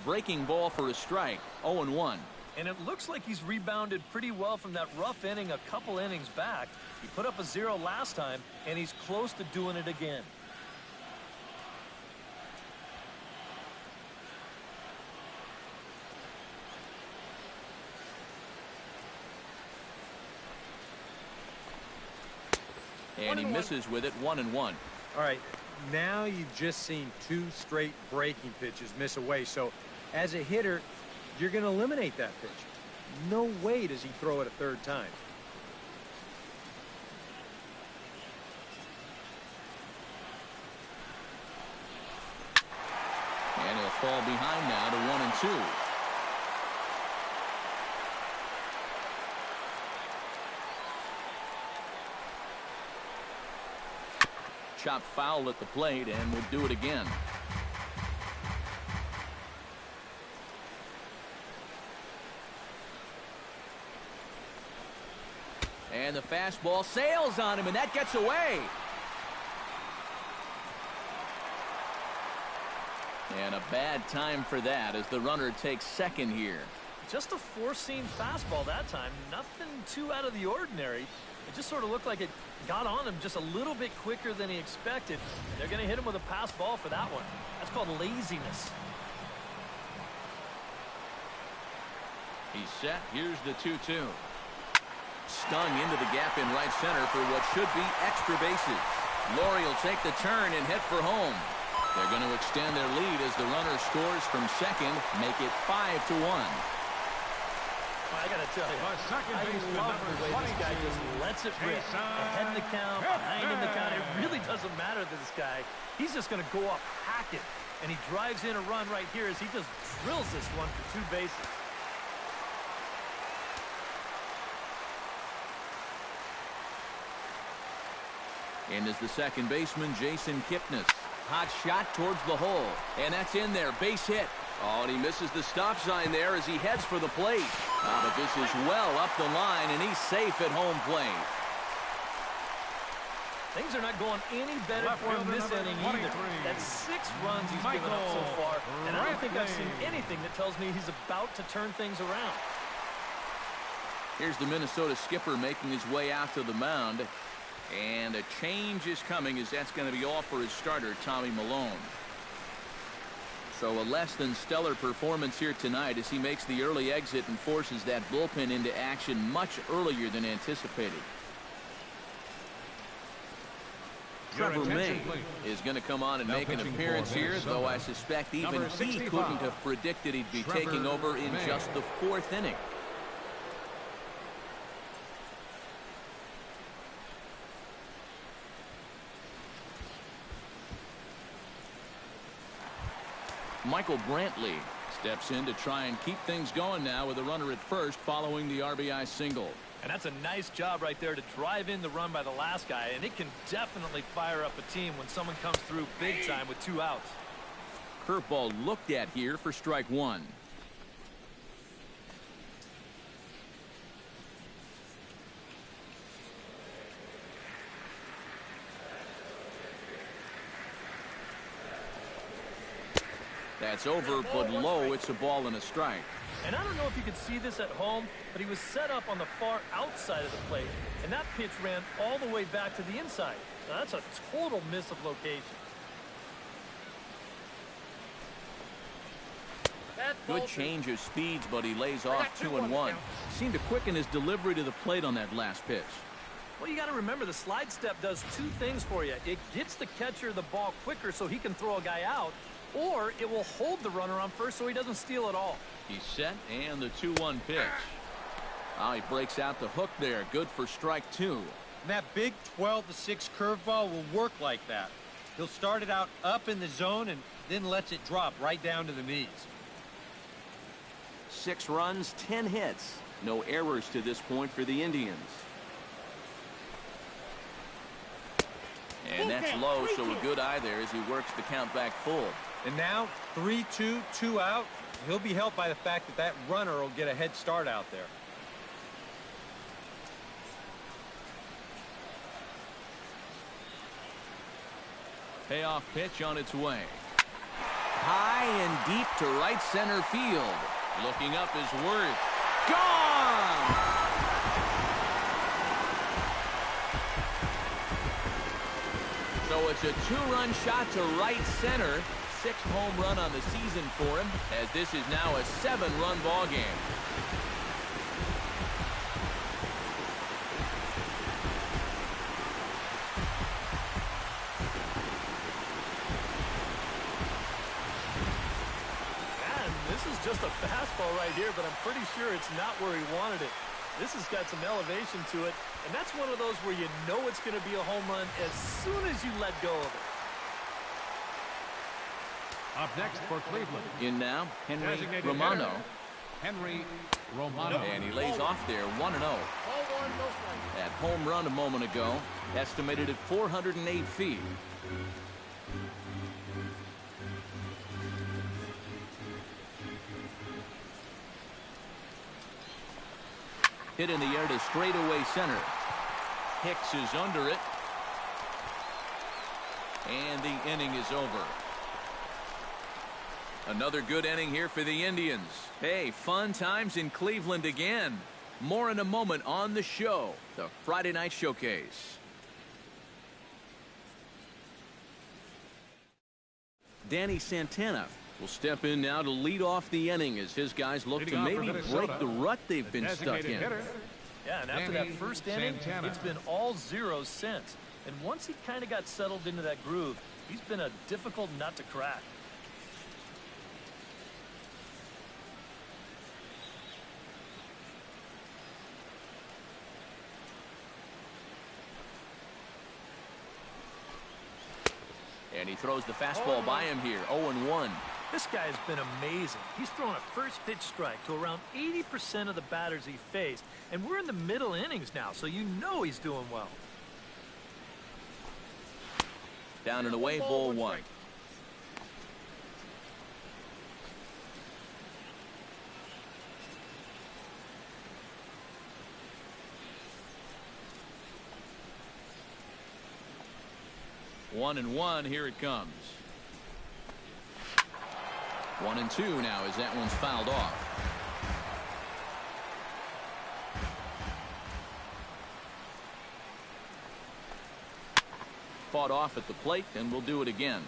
Breaking ball for a strike. 0-1. And it looks like he's rebounded pretty well from that rough inning a couple innings back. He put up a 0 last time, and he's close to doing it again. And he misses with it. 1-1. All right, now you've just seen 2 straight breaking pitches miss away. So as a hitter, you're going to eliminate that pitch. No way does he throw it a 3rd time. And he'll fall behind now to 1-2. Chop foul at the plate, and we'll do it again. And the fastball sails on him, and that gets away. And a bad time for that as the runner takes second here. Just a 4-seam fastball that time. Nothing too out of the ordinary. It just sort of looked like it got on him just a little bit quicker than he expected. They're going to hit him with a pass ball for that one. That's called laziness. He's set. Here's the 2-2. Stung into the gap in right center for what should be extra bases. Laurie will take the turn and head for home. They're going to extend their lead as the runner scores from second, make it 5-1. I got to tell you, I love the way this guy just lets it rip. Ahead in the count, behind in the count. It really doesn't matter to this guy. He's just going to go up hacking. And he drives in a run right here as he just drills this one for 2 bases. And is the second baseman, Jason Kipnis. Hot shot towards the hole. And that's in there. Base hit. Oh, and he misses the stop sign there as he heads for the plate. But this is well up the line, and he's safe at home plate. Things are not going any better for him this inning either. That's 6 runs he's given up so far, and I don't think I've seen anything that tells me he's about to turn things around. Here's the Minnesota skipper making his way out to the mound. And a change is coming as that's going to be all for his starter, Tommy Milone. So a less than stellar performance here tonight as he makes the early exit and forces that bullpen into action much earlier than anticipated. Trevor May is going to come on and make an appearance here, though I suspect even he couldn't have predicted he'd be taking over in just the 4th inning. Michael Brantley steps in to try and keep things going now with a runner at first following the RBI single. And that's a nice job right there to drive in the run by the last guy, and it can definitely fire up a team when someone comes through big time with 2 outs. Curveball looked at here for strike 1. That's over, but low. It's a ball and a strike. And I don't know if you could see this at home, but he was set up on the far outside of the plate, and that pitch ran all the way back to the inside. Now, that's a total miss of location. Good change of speeds, but he lays off 2-1. Seemed to quicken his delivery to the plate on that last pitch. Well, you got to remember the slide step does 2 things for you. It gets the catcher the ball quicker so he can throw a guy out, or it will hold the runner on first so he doesn't steal it all. He's set, and the 2-1 pitch. Oh, he breaks out the hook there. Good for strike 2. And that big 12-6 curveball will work like that. He'll start it out up in the zone and then lets it drop right down to the knees. 6 runs, 10 hits. No errors to this point for the Indians. And that's low, so a good eye there as he works the count back full. And now 3-2, 2 out. He'll be helped by the fact that that runner will get a head start out there. Payoff pitch on its way. High and deep to right center field. Looking up is Worth. Gone! So it's a 2-run shot to right center. 6th home run on the season for him, as this is now a 7-run ball game. This is just a fastball right here, but I'm pretty sure it's not where he wanted it. This has got some elevation to it, and that's one of those where you know it's going to be a home run as soon as you let go of it. Up next for Cleveland. In now, Henry Designated Romano. hitter, Henry Romano. And he lays off there, 1-0. That home run a moment ago, estimated at 408 feet. Hit in the air to straightaway center. Hicks is under it. And the inning is over. Another good inning here for the Indians. Hey, fun times in Cleveland again. More in a moment on the show, the Friday Night Showcase. Danny Santana will step in now to lead off the inning as his guys look to maybe break the rut they've been stuck in. Yeah, and after that first inning, it's been all zeros since. And once he kind of got settled into that groove, he's been a difficult nut to crack. And he throws the fastball by him here, 0-1. This guy has been amazing. He's thrown a first pitch strike to around 80% of the batters he faced. And we're in the middle innings now, so you know he's doing well. Down and away, ball one. One and one, here it comes. 1-2 now as that one's fouled off. Fought off at the plate, and we'll do it again.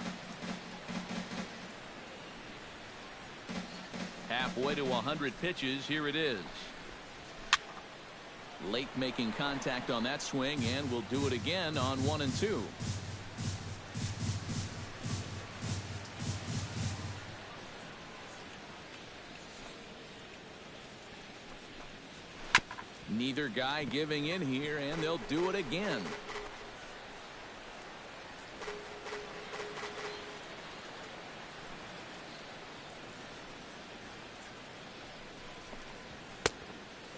Halfway to 100 pitches, here it is. Late making contact on that swing, and we'll do it again on 1-2. Neither guy giving in here, and they'll do it again.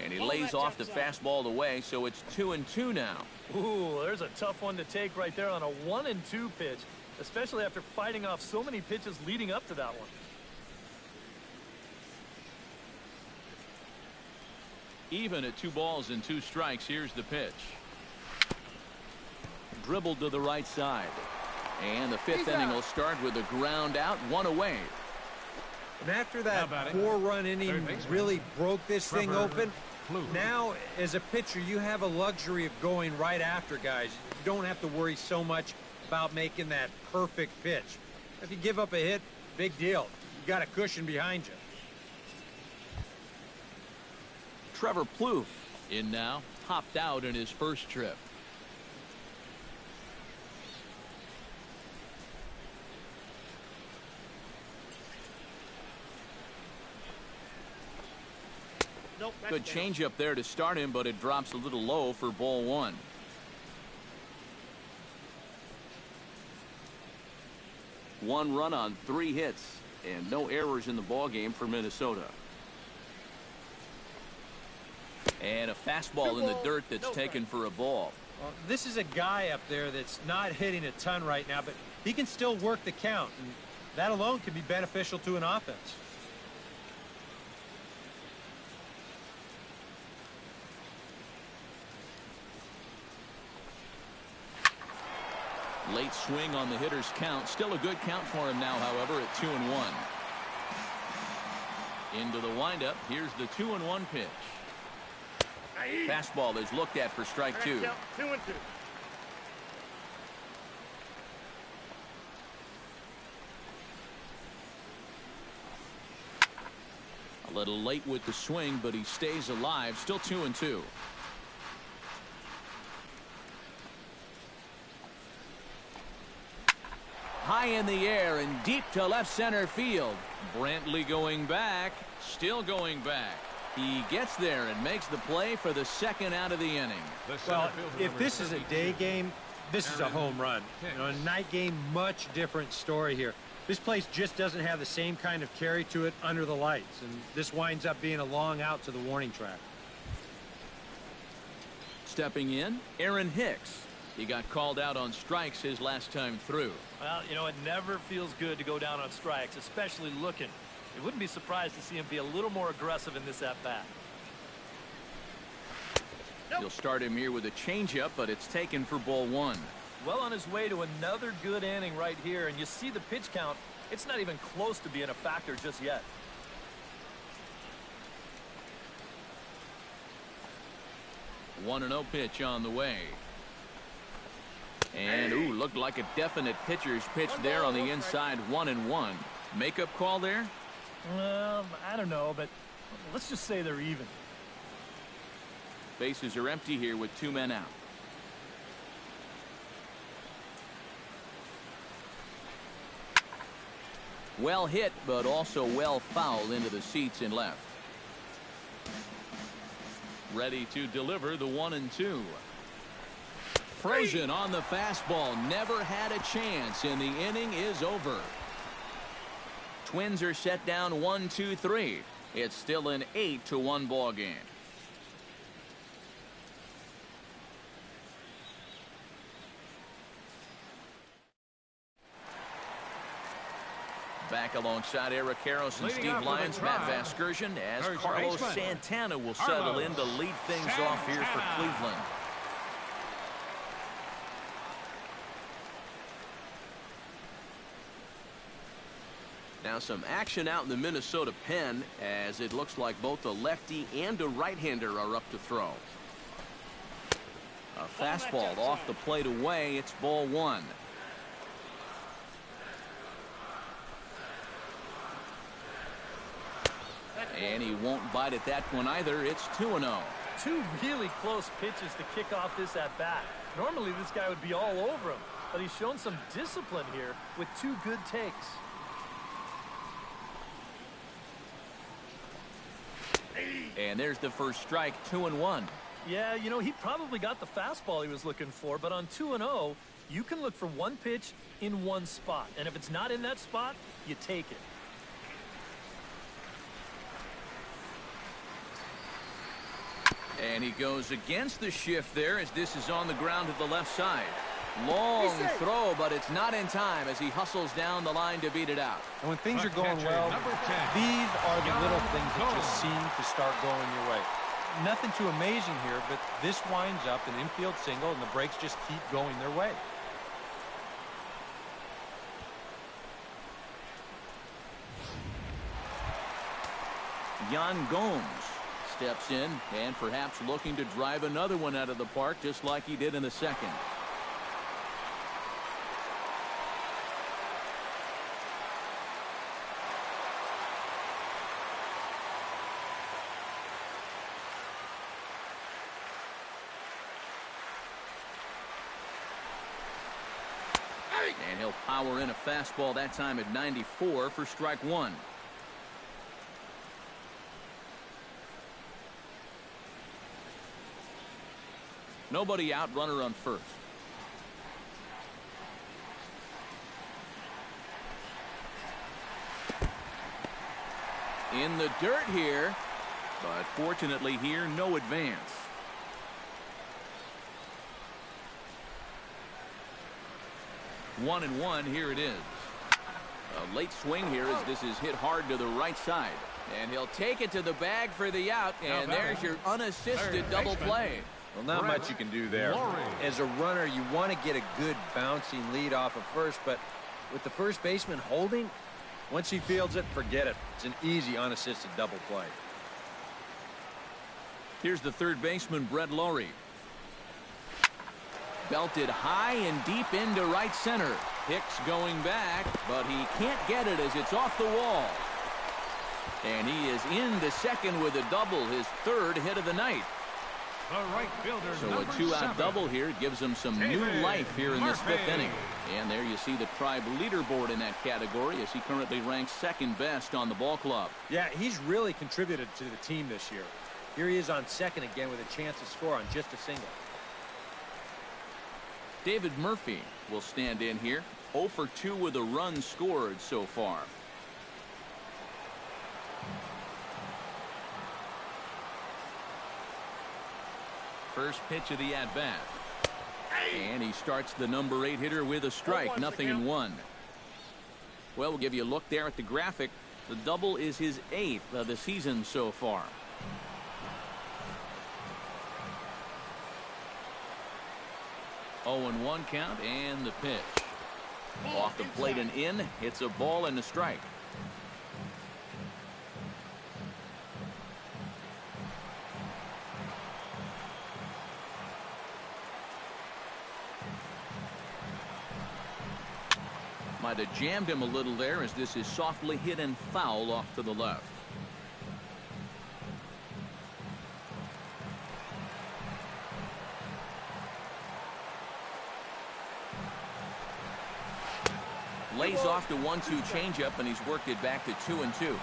And he lays off the fastball away, so it's 2-2 now. Ooh, there's a tough one to take right there on a 1-2 pitch, especially after fighting off so many pitches leading up to that one. Even at 2 balls and 2 strikes, here's the pitch. Dribbled to the right side. And the 5th inning will start with a ground out, 1 away. And after that 4-run inning really broke this thing open, now as a pitcher you have a luxury of going right after guys. You don't have to worry so much about making that perfect pitch. If you give up a hit, big deal. You got a cushion behind you. Trevor Plouffe in now, popped out in his first trip. Good changeup there to start him, but it drops a little low for ball 1. One run on 3 hits and no errors in the ball game for Minnesota. And a fastball in the dirt that's taken for a ball. Well, this is a guy up there that's not hitting a ton right now, but he can still work the count, and that alone can be beneficial to an offense. Late swing on the hitter's count. Still a good count for him now, however, at 2-1. Into the windup. Here's the 2-1 pitch. Fastball is looked at for strike 2. 2-2. A little late with the swing, but he stays alive. Still 2-2. high in the air and deep to left center field. Brantley going back, still going back. He gets there and makes the play for the second out of the inning. Well, if this is a day game, this is a home run. You know, a night game, much different story here. This place just doesn't have the same kind of carry to it under the lights, and this winds up being a long out to the warning track. Stepping in, Aaron Hicks. He got called out on strikes his last time through. Well, you know, it never feels good to go down on strikes, especially looking. You wouldn't be surprised to see him be a little more aggressive in this at-bat. You'll start him here with a changeup, but it's taken for ball one. Well on his way to another good inning right here, and you see the pitch count. It's not even close to being a factor just yet. 1-0 pitch on the way. And, ooh, looked like a definite pitcher's pitch there on the inside, 1-1. Makeup call there? I don't know, but let's just say they're even. Bases are empty here with 2 men out. Well hit, but also well fouled into the seats and left. Ready to deliver the 1-2. Frozen on the fastball. Never had a chance, and the inning is over. Twins are set down 1-2-3. It's still an 8-1 ball game. Back alongside Eric Karros and Steve Lyons, Matt Vasgersian, as Carlos Santana will settle in to lead things off here for Cleveland. Now some action out in the Minnesota pen, as it looks like both a lefty and a right-hander are up to throw. A fastball off the plate away. It's ball one. And he won't bite at that one either. It's 2-0. Two really close pitches to kick off this at-bat. Normally this guy would be all over him, but he's shown some discipline here with 2 good takes. And there's the first strike, 2-1. Yeah, you know, he probably got the fastball he was looking for, but on 2-0, you can look for one pitch in one spot. And if it's not in that spot, you take it. And he goes against the shift there as this is on the ground to the left side. Long throw, but it's not in time as he hustles down the line to beat it out. And when things are going well, these are the little things that just seem to start going your way. Nothing too amazing here, but this winds up an infield single, and the breaks just keep going their way. Yan Gomes steps in and perhaps looking to drive another one out of the park just like he did in the second. And he'll power in a fastball that time at 94 for strike one. Nobody out, runner on first. In the dirt here, but fortunately here, no advance. One and one, here it is. A late swing here as this is hit hard to the right side. And he'll take it to the bag for the out, and there's your unassisted double play. Well, not much you can do there. As a runner, you want to get a good bouncing lead off of first, but with the first baseman holding, once he fields it, forget it. It's an easy unassisted double play. Here's the third baseman, Brett Lowry. Belted high and deep into right center. Hicks going back, but he can't get it as it's off the wall. And he is into second with a double, his third hit of the night. The right fielder, so a 2-out double here gives him some new life here in this 5th inning. And there you see the tribe leaderboard in that category as he currently ranks second best on the ball club. Yeah, he's really contributed to the team this year. Here he is on second again with a chance to score on just a single. David Murphy will stand in here. 0 for 2 with a run scored so far. First pitch of the at-bat. And he starts the number 8 hitter with a strike. 0-1. Well, we'll give you a look there at the graphic. The double is his 8th of the season so far. Oh, and 1 count, and the pitch. Off the plate and in. It's a ball and a strike. Might have jammed him a little there as this is softly hit and foul off to the left. Lays off the 1-2 changeup, and he's worked it back to 2-2.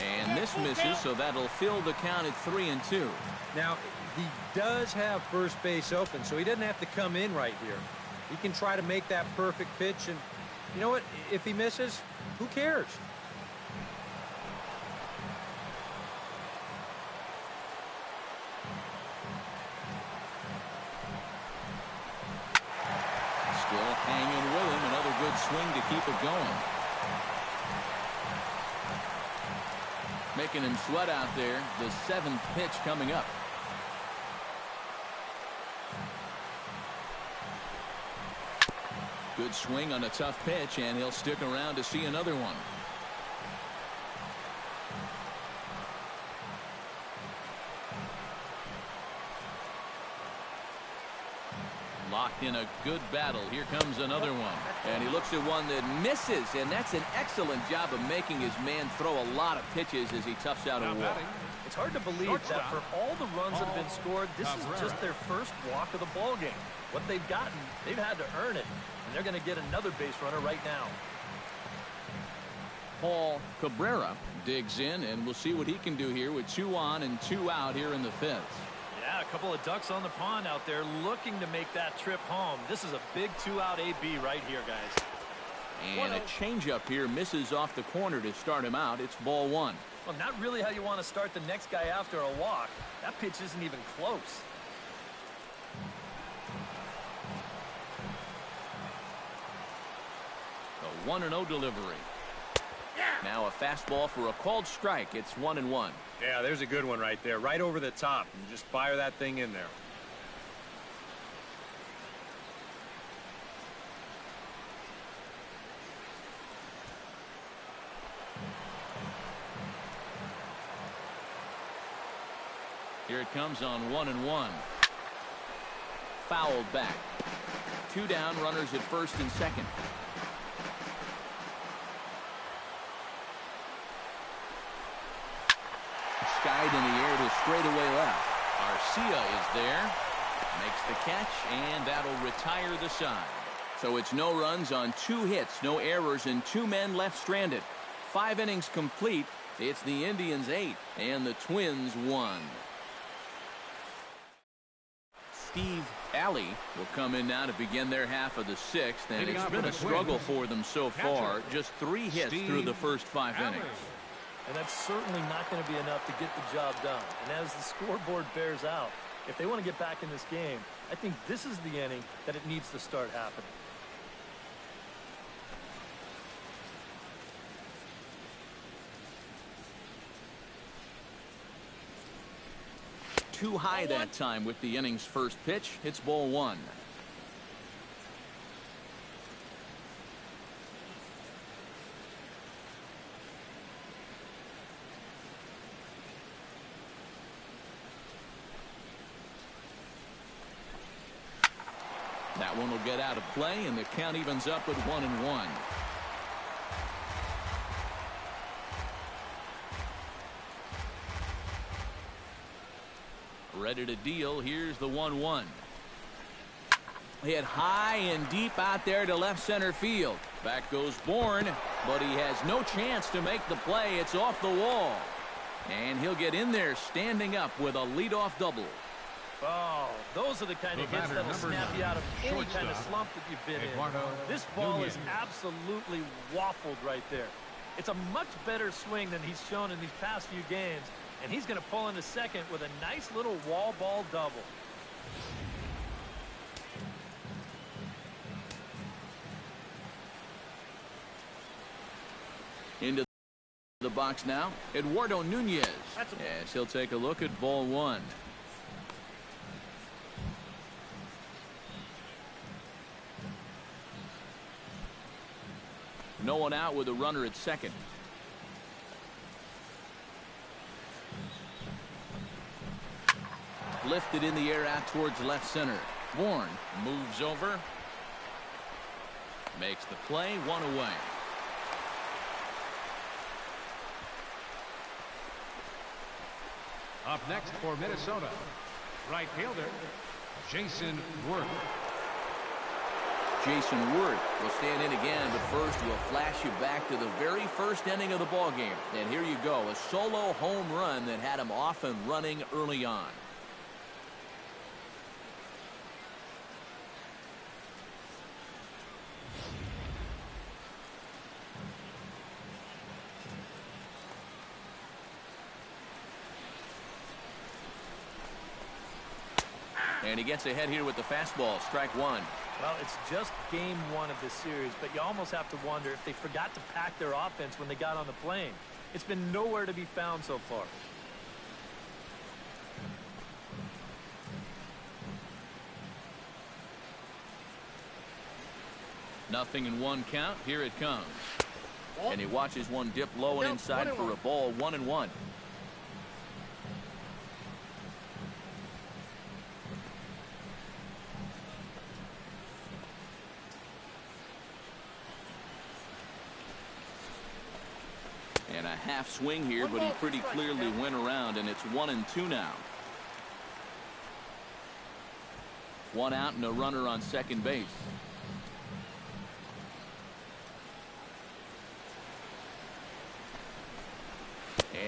And this misses, so that'll fill the count at 3-2. Now, he does have first base open, so he doesn't have to come in right here. He can try to make that perfect pitch, and you know what? If he misses, who cares? Still hanging with him. Another good swing to keep it going. Making him sweat out there. The 7th pitch coming up. Good swing on a tough pitch, and he'll stick around to see another one. Locked in a good battle. Here comes another one. And he looks at one that misses, and that's an excellent job of making his man throw a lot of pitches as he toughs out a walk. It's hard to believe that for all the runs that have been scored, this is just their first walk of the ball game. What they've gotten, they've had to earn it, and they're going to get another base runner right now. Paul Cabrera digs in, and we'll see what he can do here with 2 on and 2 out here in the 5th. Yeah, a couple of ducks on the pond out there looking to make that trip home. This is a big 2-out AB right here, guys. And a changeup here misses off the corner to start him out. It's ball 1. Well, not really how you want to start the next guy after a walk. That pitch isn't even close. A 1-0 delivery. Now a fastball for a called strike. It's 1-1. Yeah, there's a good one right there, right over the top. And just fire that thing in there. Here it comes on 1-1. Fouled back. 2 down, runners at first and second. Skied in the air to straightaway left. Arcia is there. Makes the catch, and that'll retire the side. So it's no runs on 2 hits, no errors, and 2 men left stranded. 5 innings complete. It's the Indians 8 and the Twins 1. Steve Alley will come in now to begin their half of the 6th, and it's been a struggle for them so far. Just 3 hits through the first 5 innings. And that's certainly not going to be enough to get the job done. And as the scoreboard bears out, if they want to get back in this game, I think this is the inning that it needs to start happening. Too high that time with the inning's first pitch. It's ball 1. That one will get out of play, and the count evens up at 1-1. Ready to deal. Here's the 1-1. Hit high and deep out there to left center field. Back goes Bourne, but he has no chance to make the play. It's off the wall. And he'll get in there standing up with a leadoff double. Oh, those are the kind of hits that'll snap you out of any kind of slump that you've been in. This ball is absolutely waffled right there. It's a much better swing than he's shown in these past few games, and he's going to pull into second with a nice little wall ball double. Into the box now, Eduardo Nunez. Yes, he'll take a look at ball one. No one out with a runner at second. Lifted in the air out towards left center. Bourne moves over. Makes the play, one away. Up next for Minnesota, right fielder, Jason Worth. Jason Worth will stand in again, but first we'll flash you back to the very first inning of the ball game. And here you go, a solo home run that had him off and running early on. And he gets ahead here with the fastball, strike one. Well, it's just game one of this series, but you almost have to wonder if they forgot to pack their offense when they got on the plane. It's been nowhere to be found so far. Nothing in one count. Here it comes. And he watches one dip low and inside for a ball, 1-1. And a half swing here, but he pretty clearly went around, and it's 1-2 now. One out and a runner on second base.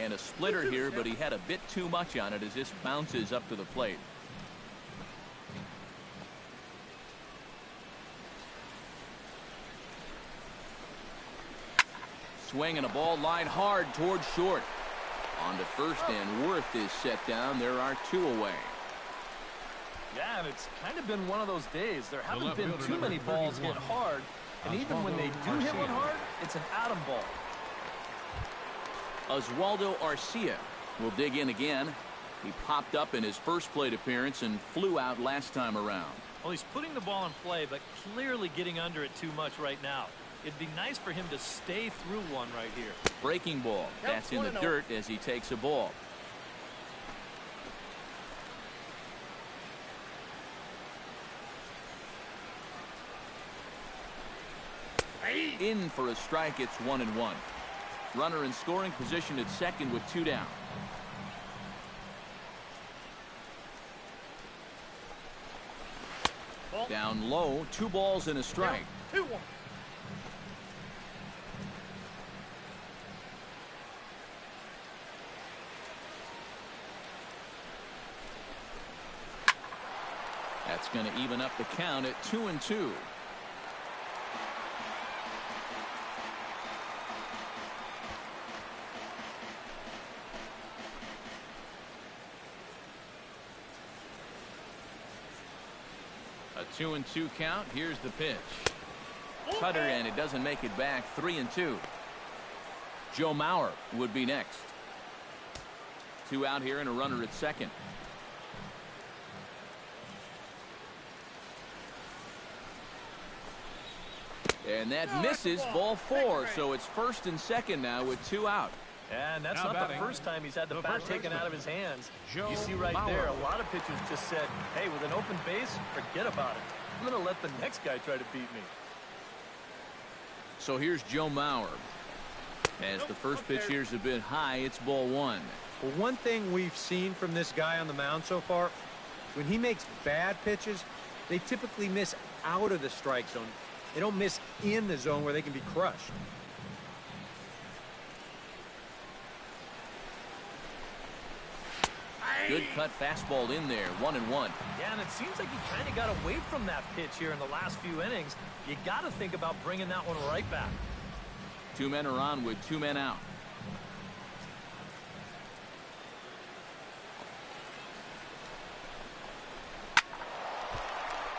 And a splitter here, but he had a bit too much on it as this bounces up to the plate. Swing and a ball line hard towards short. On to first, and Worth is set down. There are two away. Yeah, and it's kind of been one of those days. There haven't been too many balls hit hard, and even when they do hit one hard, it's an atom ball. Oswaldo Arcia will dig in again. He popped up in his first plate appearance and flew out last time around. Well, he's putting the ball in play, but clearly getting under it too much right now. It'd be nice for him to stay through one right here. Breaking ball. That's in the dirt as he takes a ball. In for a strike. It's 1-1. Runner in scoring position at second with two down. Down low, 2 balls and a strike. 2-1. That's going to even up the count at 2-2. A 2-2 count. Here's the pitch. Cutter, and it doesn't make it back. 3-2. Joe Mauer would be next. 2 out here and a runner at second. And that misses, ball 4. So it's first and second now with 2 out. And that's not the first time he's had the bat taken out of his hands. You see right there, a lot of pitchers just said, hey, with an open base, forget about it. I'm going to let the next guy try to beat me. So here's Joe Mauer. As the first pitch here's a bit high, it's ball 1. Well, one thing we've seen from this guy on the mound so far, when he makes bad pitches, they typically miss out of the strike zone. They don't miss in the zone where they can be crushed. Good cut fastball in there, 1-1. Yeah, and it seems like he kind of got away from that pitch here in the last few innings. You got to think about bringing that one right back. 2 men are on with 2 men out.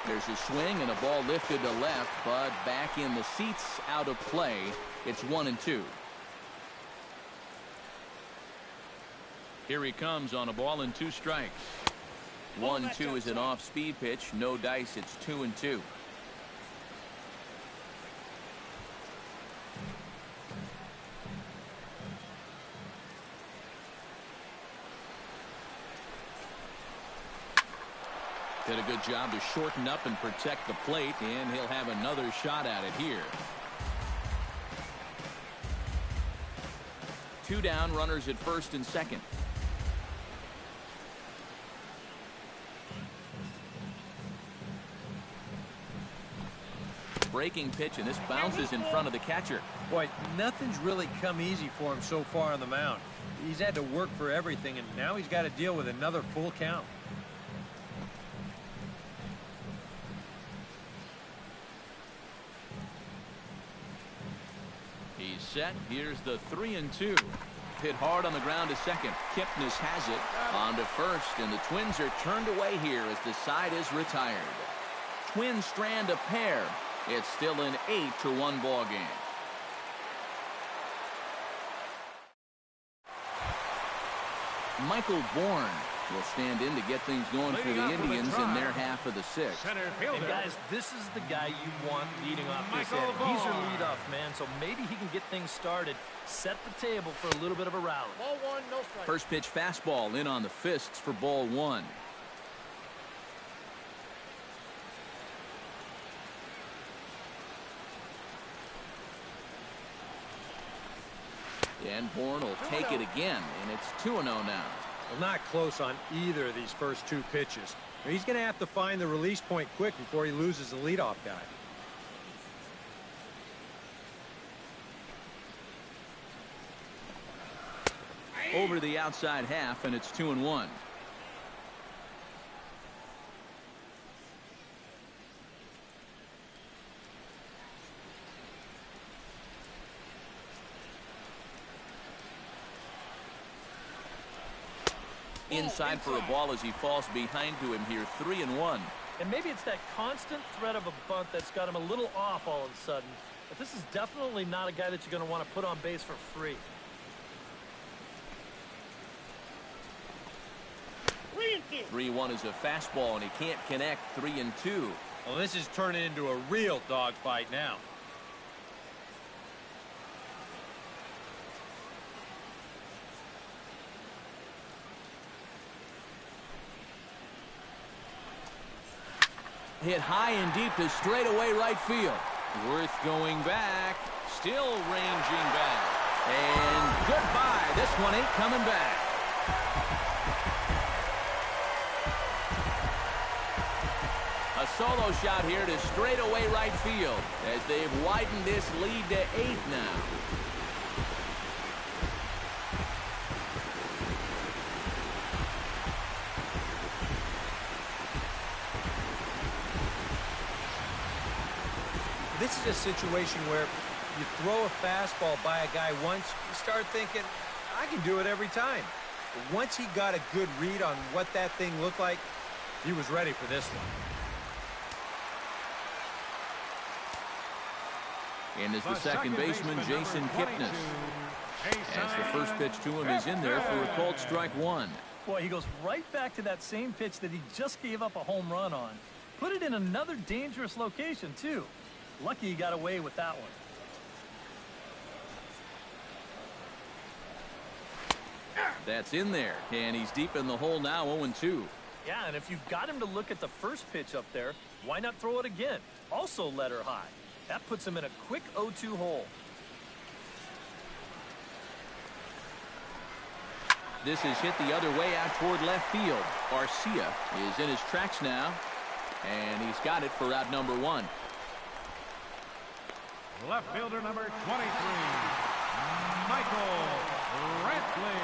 There's a swing and a ball lifted to left, but back in the seats, out of play. It's 1-2. Here he comes on a ball and 2 strikes. 1-2 is an off-speed pitch. No dice. It's 2-2. Did a good job to shorten up and protect the plate, and he'll have another shot at it here. 2 down, runners at first and second. Breaking pitch, and this bounces in front of the catcher. Boy, nothing's really come easy for him so far on the mound. He's had to work for everything, and now he's got to deal with another full count. He's set. Here's the 3-2. Hit hard on the ground to second. Kipnis has it on to first, and the Twins are turned away here as the side is retired. Twins strand a pair. It's still an 8-1 ball game. Michael Bourne will stand in to get things going for the Indians in their half of the 6th. And guys, this is the guy you want leading off this inning. He's your leadoff man, so maybe he can get things started, set the table for a little bit of a rally. Ball 1, no strike. First pitch fastball in on the fists for ball 1. And Bourne will take it again, and it's 2-0 now. Well, not close on either of these first 2 pitches. He's going to have to find the release point quick before he loses the leadoff guy. Over the outside half, and it's 2-1. Inside for a ball as he falls behind to him here, 3-1. And maybe it's that constant threat of a bunt that's got him a little off all of a sudden. But this is definitely not a guy that you're going to want to put on base for free. 3-1 is a fastball, and he can't connect. 3-2. Well, this is turning into a real dogfight now. Hit high and deep to straightaway right field. Worth going back. Still ranging back. And goodbye. This one ain't coming back. A solo shot here to straightaway right field as they've widened this lead to 8 now. This is a situation where you throw a fastball by a guy once, you start thinking, I can do it every time. But once he got a good read on what that thing looked like, he was ready for this one. And as the second baseman, Jason Kipnis. As the first pitch to him is in there for a called strike 1. Boy, he goes right back to that same pitch that he just gave up a home run on. Put it in another dangerous location, too. Lucky he got away with that one. That's in there, and he's deep in the hole now, 0-2. Yeah, and if you've got him to look at the first pitch up there, why not throw it again? Also let her high. That puts him in a quick 0-2 hole. This is hit the other way out toward left field. Garcia is in his tracks now, and he's got it for out number 1. Left fielder number 23, Michael Brantley.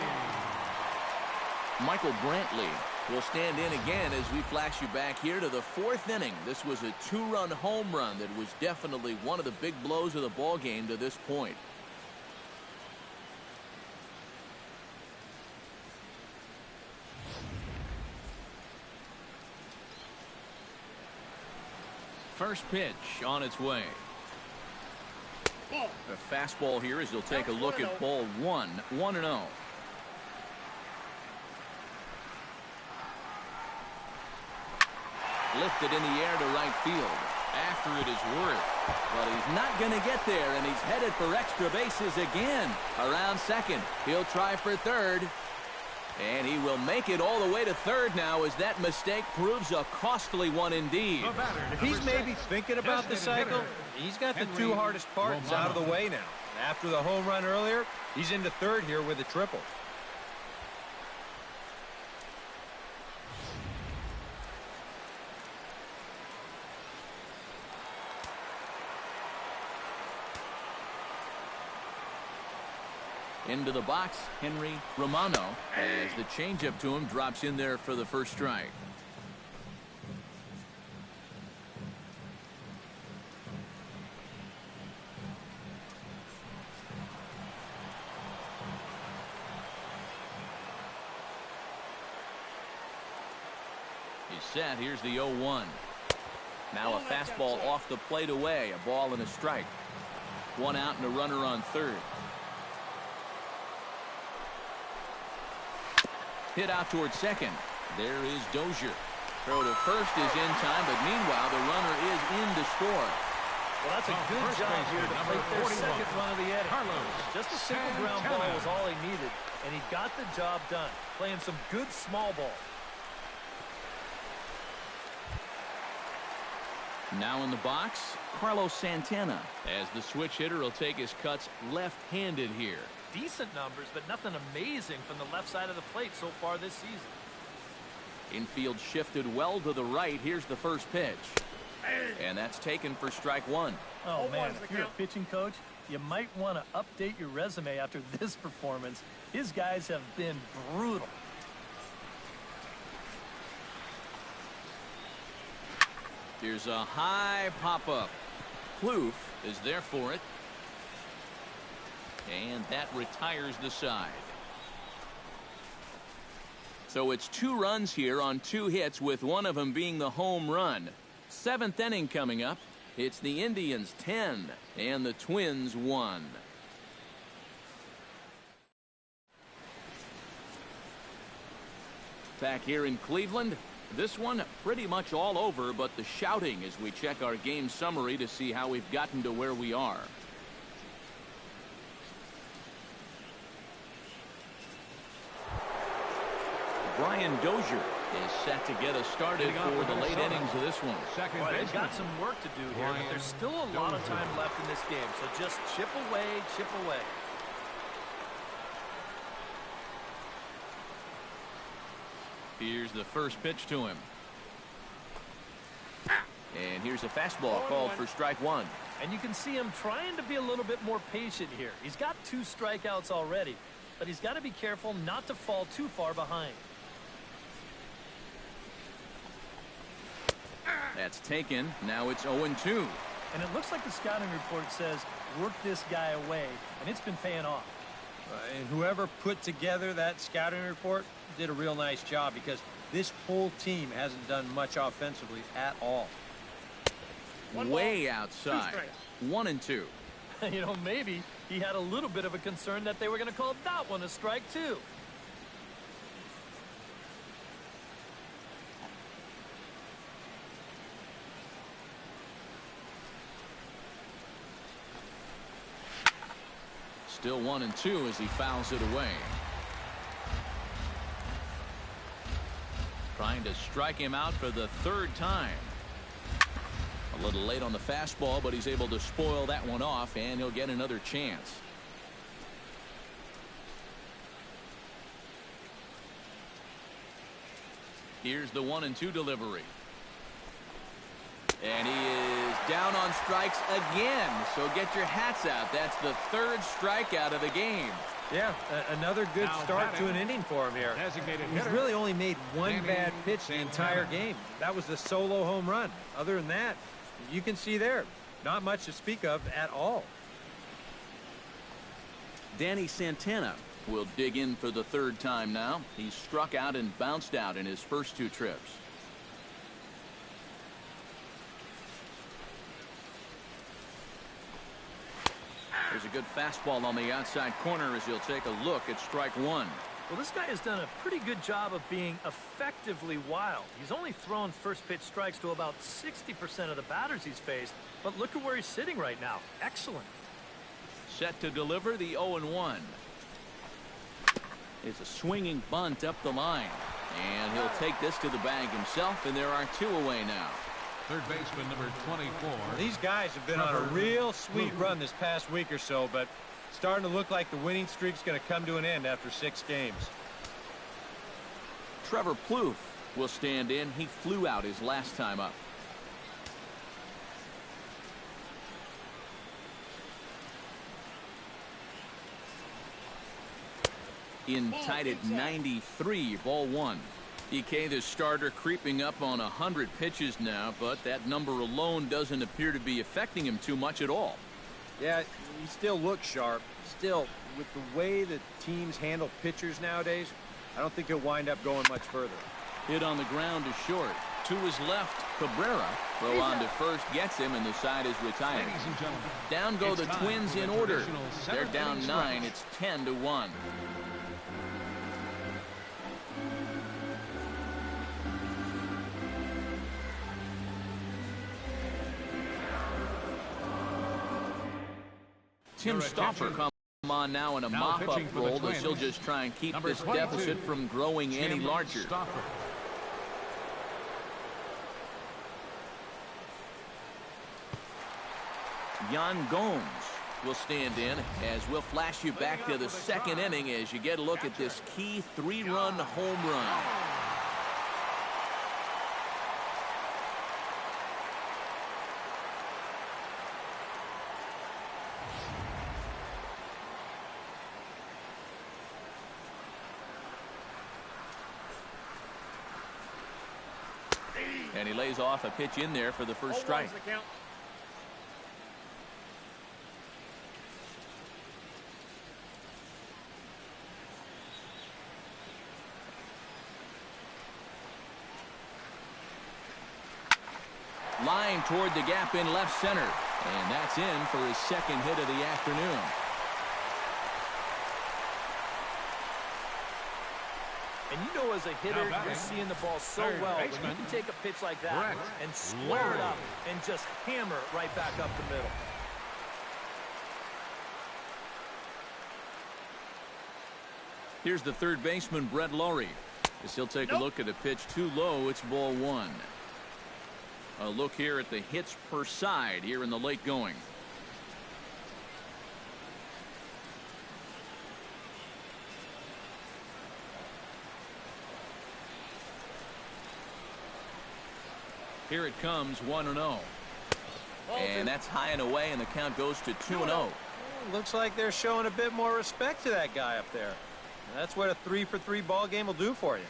Michael Brantley will stand in again as we flash you back here to the 4th inning. This was a 2-run home run that was definitely one of the big blows of the ball game to this point. First pitch on its way. The fastball here as he'll take a look at ball 1, 1-0. Lifted in the air to right field. After it is Worth. But he's not going to get there, and he's headed for extra bases again. Around second. He'll try for third. And he will make it all the way to third now as that mistake proves a costly one indeed. If he's maybe thinking about the cycle, he's got the 2 hardest parts out of the way now. After the home run earlier, he's into third here with a triple. Into the box, Henry Romano, as the changeup to him drops in there for the first strike. He's set. Here's the 0-1. Now a fastball off the plate away. A ball and a strike. 1 out and a runner on third. Hit out towards second. There is Dozier. Throw to first is in time, but meanwhile the runner is in to score. Well, that's a good job here to plate their second run of the inning. Just a simple ground ball was all he needed, and he got the job done, playing some good small ball. Now in the box, Carlos Santana, as the switch hitter will take his cuts left-handed here. Decent numbers, but nothing amazing from the left side of the plate so far this season. Infield shifted well to the right. Here's the first pitch. And that's taken for strike 1. Oh, man, if you're a pitching coach, you might want to update your resume after this performance. His guys have been brutal. Here's a high pop-up. Plouffe is there for it. And that retires the side. So it's 2 runs here on 2 hits, with one of them being the home run. 7th inning coming up. It's the Indians 10 and the Twins 1. Back here in Cleveland, this one pretty much all over, but the shouting as we check our game summary to see how we've gotten to where we are. Brian Dozier is set to get us started for the late innings of this one. Well, they've got some work to do here, but there's still a lot of time left in this game, so just chip away, chip away. Here's the first pitch to him. And here's a fastball called for strike 1. And you can see him trying to be a little bit more patient here. He's got 2 strikeouts already, but he's got to be careful not to fall too far behind. That's taken. Now it's 0-2. And it looks like the scouting report says, work this guy away, and it's been paying off. And whoever put together that scouting report did a real nice job, because this whole team hasn't done much offensively at all. Way outside. 1-2. You know, maybe he had a little bit of a concern that they were going to call that one a strike too. Still 1-2 as he fouls it away. Trying to strike him out for the 3rd time. A little late on the fastball, but he's able to spoil that one off, and he'll get another chance. Here's the 1-2 delivery. And he is down on strikes again. So get your hats out. That's the third strikeout of the game. Yeah, another good Now start to batting, an inning for him here. designated He's hitter, really only made one Danny bad pitch the entire Santana. game. That was the solo home run. Other than that, you can see there, not much to speak of at all. Danny Santana will dig in for the third time now. He's struck out and bounced out in his first 2 trips. There's a good fastball on the outside corner as he'll take a look at strike 1. Well, this guy has done a pretty good job of being effectively wild. He's only thrown first pitch strikes to about 60% of the batters he's faced, but look at where he's sitting right now. Excellent. Set to deliver the 0-1. It's a swinging bunt up the line. And he'll take this to the bag himself, and there are 2 away now. Third baseman number 24. These guys have been on a real sweet run this past week or so, but starting to look like the winning streak's going to come to an end after 6 games. Trevor Plouffe will stand in. He flew out his last time up. In tight at 93, ball 1. EK, the starter, creeping up on 100 pitches now, but that number alone doesn't appear to be affecting him too much at all. Yeah, he still looks sharp. Still, with the way that teams handle pitchers nowadays, I don't think he'll wind up going much further. Hit on the ground to short. To his left, Cabrera. Throw on to first gets him, and the side is retired. Ladies and gentlemen, Down go it's the time Twins for the in order. traditional They're seventh down inning 9. stretch. It's 10-1. Tim Stauffer come on now in a Now mop-up pitching for the role as he'll Twins, just try and keep number this 22, deficit from growing any Tim larger. Stauffer. Yan Gomes will stand in as we'll flash you back to the second inning as you get a look at this key 3-run home run. And he lays off a pitch in there for the first strike. Line toward the gap in left center. And that's in for his second hit of the afternoon. And you know, as a hitter, Now batting, you're seeing the ball so third well when you baseman, can take a pitch like that Brett and square it Lawrie. up and just hammer it right back up the middle. Here's the third baseman, Brett Lawrie, as he'll take a look at a pitch too low. It's ball 1. A look here at the hits per side here in the late going. Here it comes, 1-0. And that's high and away, and the count goes to 2-0. Looks like they're showing a bit more respect to that guy up there. That's what a 3-for-3 ball game will do for you.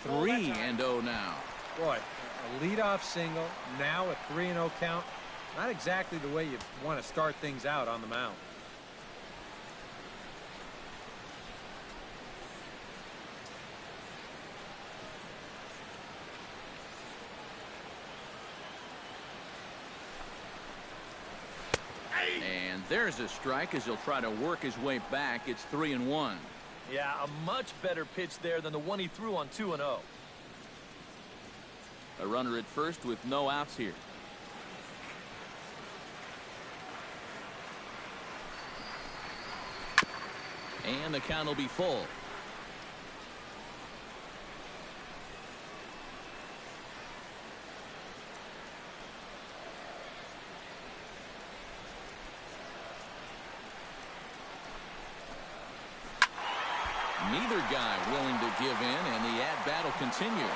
Three and 0 now. Boy, a leadoff single, now a 3-0 count. Not exactly the way you want to start things out on the mound. And there's a strike as he'll try to work his way back. It's 3-1. Yeah, a much better pitch there than the one he threw on 2-0. A runner at first with no outs here. And the count will be full. Neither guy willing to give in, and the at-bat will continue.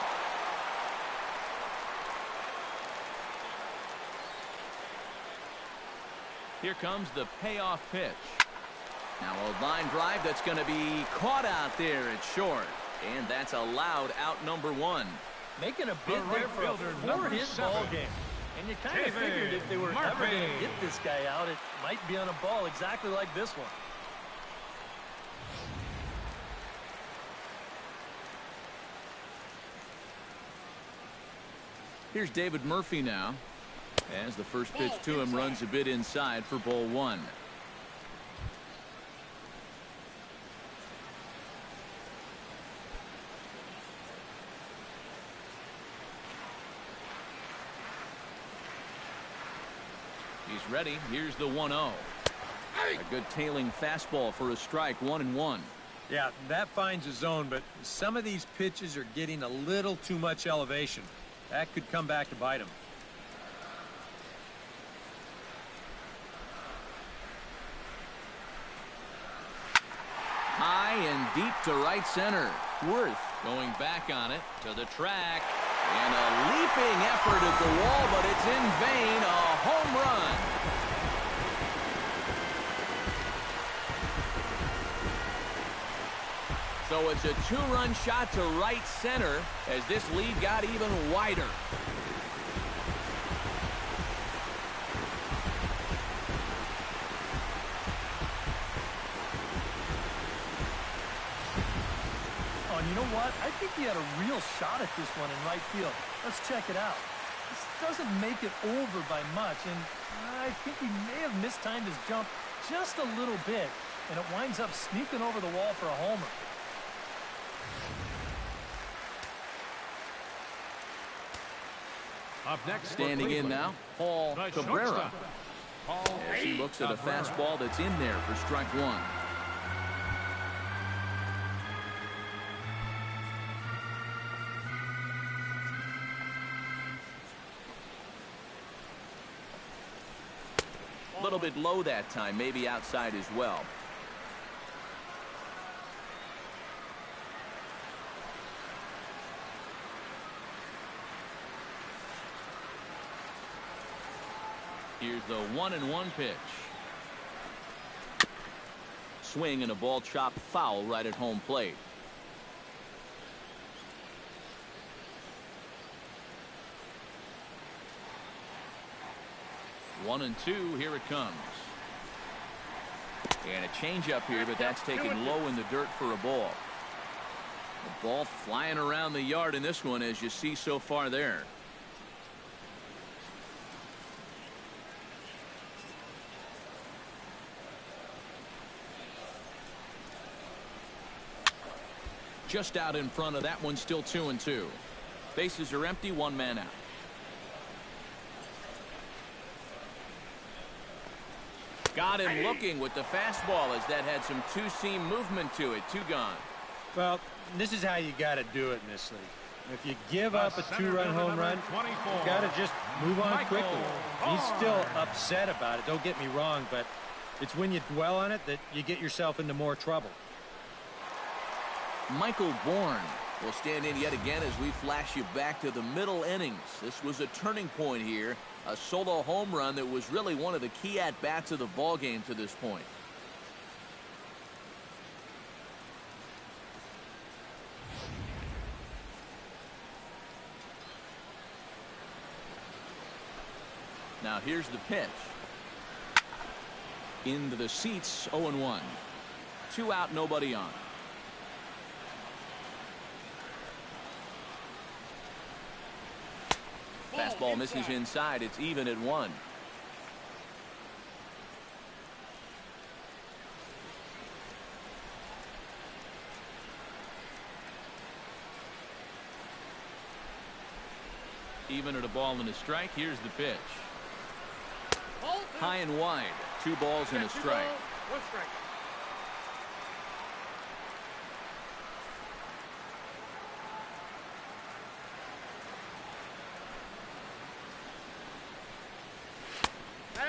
Here comes the payoff pitch. Now a line drive that's going to be caught out there at short. And that's allowed out number one. Making a bid there for a four-hit ball game. And you kind of figured if they were ever going to get this guy out, it might be on a ball exactly like this one. Here's David Murphy now. As the first pitch to him runs a bit inside for ball one. He's ready. Here's the 1-0. A good tailing fastball for a strike, 1-1. Yeah, that finds a zone, but some of these pitches are getting a little too much elevation. That could come back to bite him. High and deep to right center. Worth going back on it to the track. And a leaping effort at the wall, but it's in vain. A home run. So it's a two-run shot to right center as this lead got even wider. You know what? I think he had a real shot at this one in right field. Let's check it out. This doesn't make it over by much, and I think he may have mistimed his jump just a little bit, and it winds up sneaking over the wall for a homer. Up next, standing in now, Paul Cabrera. As he looks at a fastball that's in there for strike one. A little bit low that time, maybe outside as well. Here's the 1-1 pitch. Swing and a ball chopped foul right at home plate. One and two, here it comes. And a changeup here, but that's taken low in the dirt for a ball. The ball flying around the yard in this one, as you see so far there. Just out in front of that one, still 2-2. Bases are empty, one man out. Got him looking with the fastball as that had some two-seam movement to it. Two gone. Well, this is how you got to do it in this league. If you give up a two-run home run, you got to just move on quickly. He's still upset about it, don't get me wrong, but it's when you dwell on it that you get yourself into more trouble. Michael Bourne will stand in yet again as we flash you back to the middle innings. This was a turning point here. A solo home run that was really one of the key at-bats of the ball game to this point. Now here's the pitch. Into the seats, 0-1. 2 out, nobody on. Fastball misses inside. It's even at 1. Even at a ball and a strike. Here's the pitch. High and wide. 2 balls and a strike. 1 strike.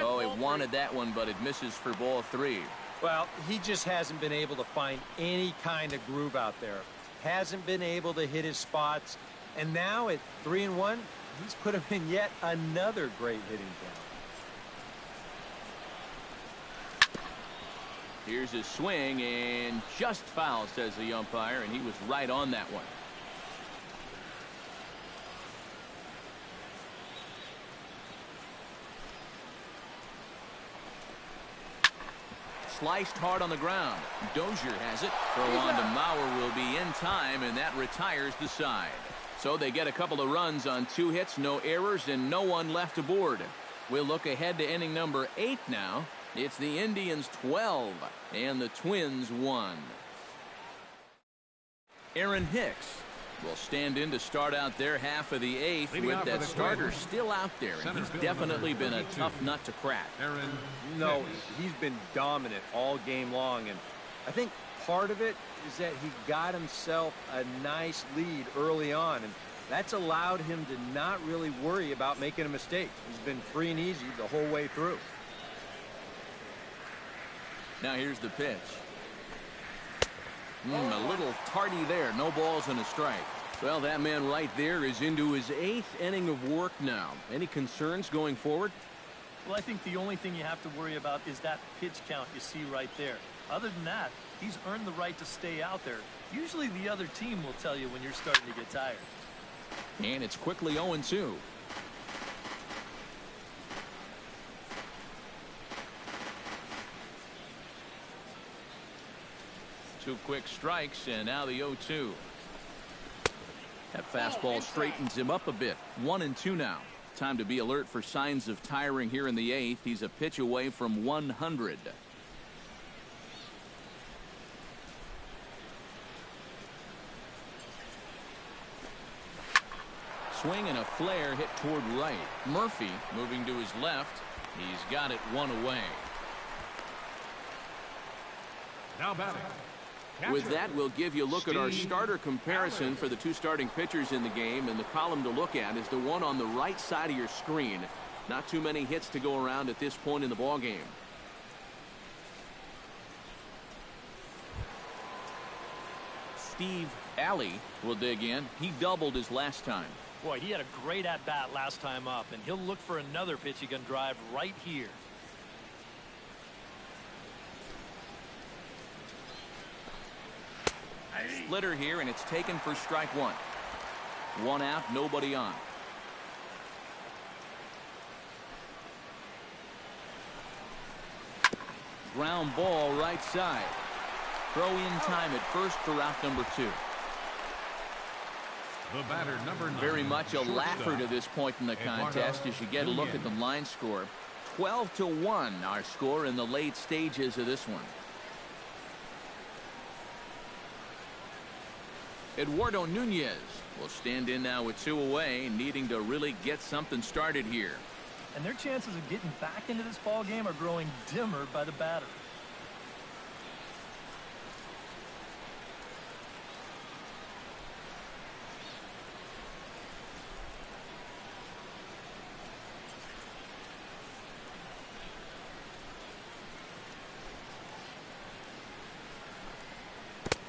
Oh, he wanted that one, but it misses for ball 3. Well, he just hasn't been able to find any kind of groove out there. Hasn't been able to hit his spots. And now at 3-1, he's put him in yet another great hitting count. Here's his swing, and just foul, says the umpire, and he was right on that one. Sliced hard on the ground. Dozier has it. Throw on to Mauer will be in time, and that retires the side. So they get a couple of runs on 2 hits, no errors, and no one left aboard. We'll look ahead to inning number 8 now. It's the Indians 12 and the Twins 1. Aaron Hicks will stand in to start out their half of the 8th with that starter still out there, and he's definitely been a tough nut to crack. No, he's been dominant all game long, and I think part of it is that he got himself a nice lead early on, and that's allowed him to not really worry about making a mistake. He's been free and easy the whole way through. Now here's the pitch. A little tardy there. No balls and a strike. Well, that man right there is into his 8th inning of work now. Any concerns going forward? Well, I think the only thing you have to worry about is that pitch count you see right there. Other than that, he's earned the right to stay out there. Usually the other team will tell you when you're starting to get tired. And it's quickly 0-2. Two quick strikes, and now the 0-2. That fastball straightens him up a bit. 1-2 now. Time to be alert for signs of tiring here in the 8th. He's a pitch away from 100. Swing and a flare hit toward right. Murphy moving to his left. He's got it 1 away. Now batting. With that, we'll give you a look at our starter comparison for the 2 starting pitchers in the game, and the column to look at is the one on the right side of your screen. Not too many hits to go around at this point in the ballgame. Steve Alley will dig in. He doubled his last time. Boy, he had a great at-bat last time up, and he'll look for another pitch he can drive right here. Splitter here, and it's taken for strike 1. 1 out, nobody on. Ground ball right side. Throw in time at first for out number 2. The batter, number 9. Very much a laugher to this point in the contest as you get a look at the line score. 12-1 our score in the late stages of this one. Eduardo Nunez will stand in now with 2 away, needing to really get something started here. And their chances of getting back into this ball game are growing dimmer by the batter.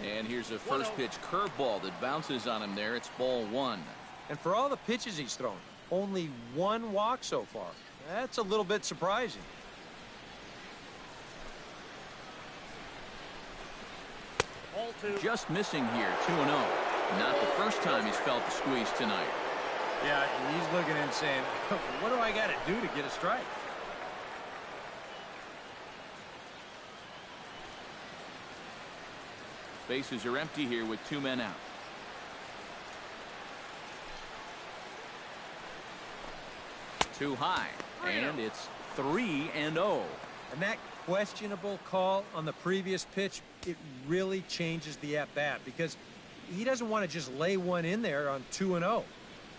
And here's a first pitch curveball that bounces on him there. It's ball 1. And for all the pitches he's thrown, only 1 walk so far. That's a little bit surprising. Just missing here, 2-0. Not the first time he's felt the squeeze tonight. Yeah, he's looking and saying, what do I got to do to get a strike? Bases are empty here with 2 men out. Too high, and it's 3-0. And that questionable call on the previous pitch, it really changes the at-bat because he doesn't want to just lay one in there on 2-0.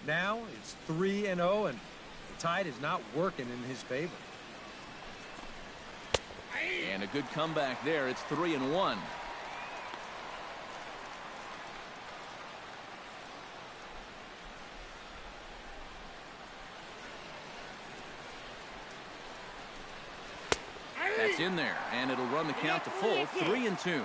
Now it's 3-0, and the tide is not working in his favor. And a good comeback there. It's 3-1. It's in there, and it'll run the count to full, 3-2.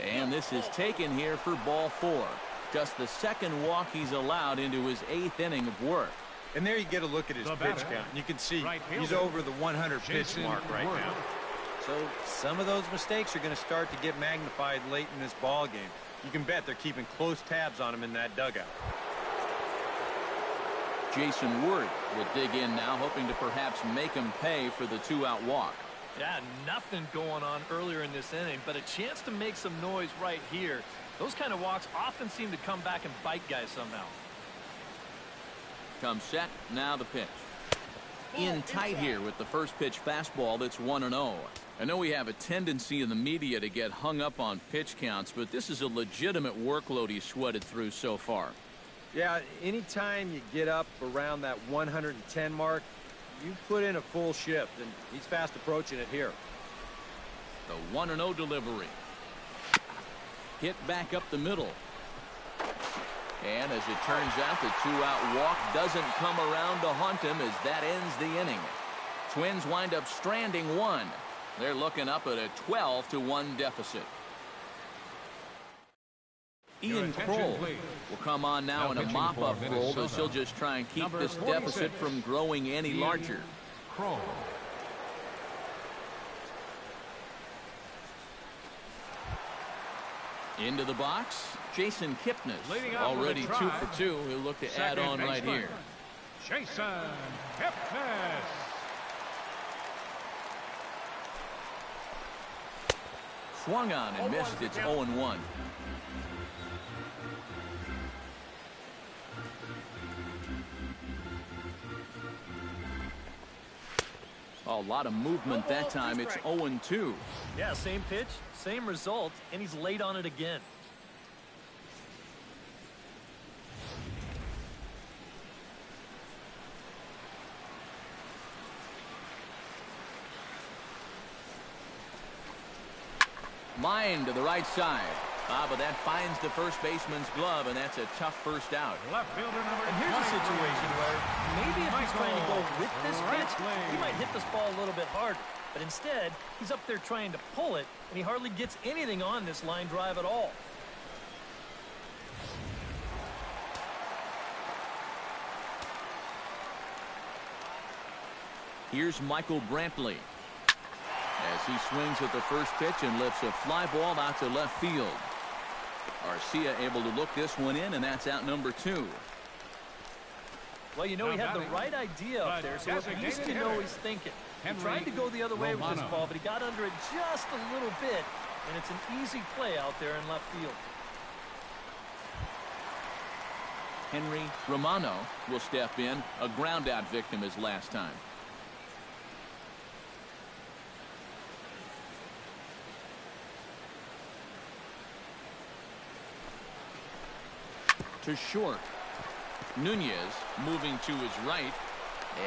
And this is taken here for ball 4. Just the second walk he's allowed into his 8th inning of work. And there you get a look at his pitch count. You can see he's over the 100 pitch mark right now. So some of those mistakes are going to start to get magnified late in this ball game. You can bet they're keeping close tabs on him in that dugout. Jason Ward will dig in now, hoping to perhaps make him pay for the 2-out walk. Yeah, nothing going on earlier in this inning, but a chance to make some noise right here. Those kind of walks often seem to come back and bite guys somehow. Comes set, now the pitch. In tight here with the first pitch fastball that's 1-0. I know we have a tendency in the media to get hung up on pitch counts, but this is a legitimate workload he's sweated through so far. Yeah, anytime you get up around that 110 mark, you put in a full shift, and he's fast approaching it here. The 1-0 delivery. Hit back up the middle. And as it turns out, the 2-out walk doesn't come around to haunt him as that ends the inning. Twins wind up stranding 1. They're looking up at a 12-1 deficit. Ian Kroll will come on now in a mop-up role as he'll just try and keep this deficit from growing any larger. Kroll. Into the box, Jason Kipnis, already 2 for 2. He'll look to add on right here. Jason Kipnis. Swung on and missed. It's 0-1. A lot of movement that time. It's 0-2. Yeah, same pitch, same result, and he's late on it again. Line to the right side. But that finds the first baseman's glove, and that's a tough first out. Left fielder number And here's a situation where maybe if he's trying to go with this pitch, he might hit this ball a little bit harder. But instead, he's up there trying to pull it, and he hardly gets anything on this line drive at all. Here's Michael Brantley as he swings at the first pitch and lifts a fly ball out to left field. Garcia able to look this one in, and that's out number 2. Well, you know, he had the right idea up there, so at least you know he's thinking. He tried to go the other way with this ball, but he got under it just a little bit, and it's an easy play out there in left field. Henry Romano will step in, a ground out victim his last time. To short. Nunez moving to his right,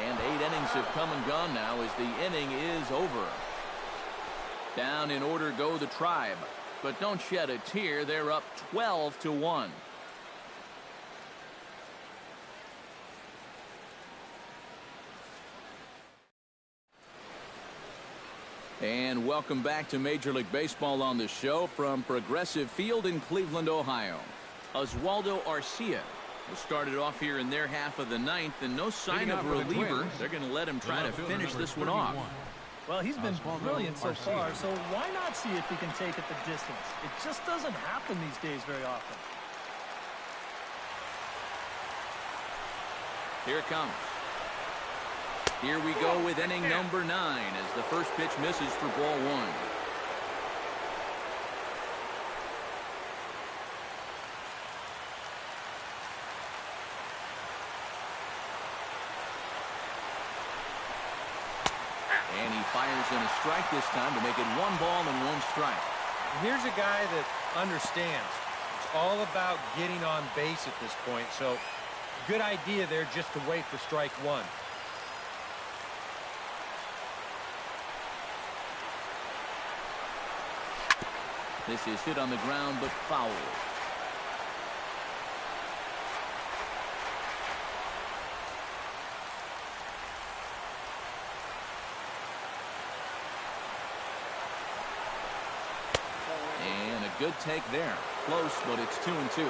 and 8 innings have come and gone now as the inning is over. Down in order go the Tribe, but don't shed a tear. They're up 12-1. And welcome back to Major League Baseball on the show from Progressive Field in Cleveland, Ohio. Oswaldo Arcia will start it off here in their half of the 9th, and no sign of a reliever. They're going to let him try to finish this one off. Well, he's been brilliant so far, so why not see if he can take it the distance? It just doesn't happen these days very often. Here it comes. Here we go with inning number 9 as the first pitch misses for ball 1. And he fires in a strike this time to make it 1 ball and 1 strike. Here's a guy that understands. It's all about getting on base at this point, so good idea there just to wait for strike 1. This is hit on the ground but foul. And a good take there. Close, but it's 2-2.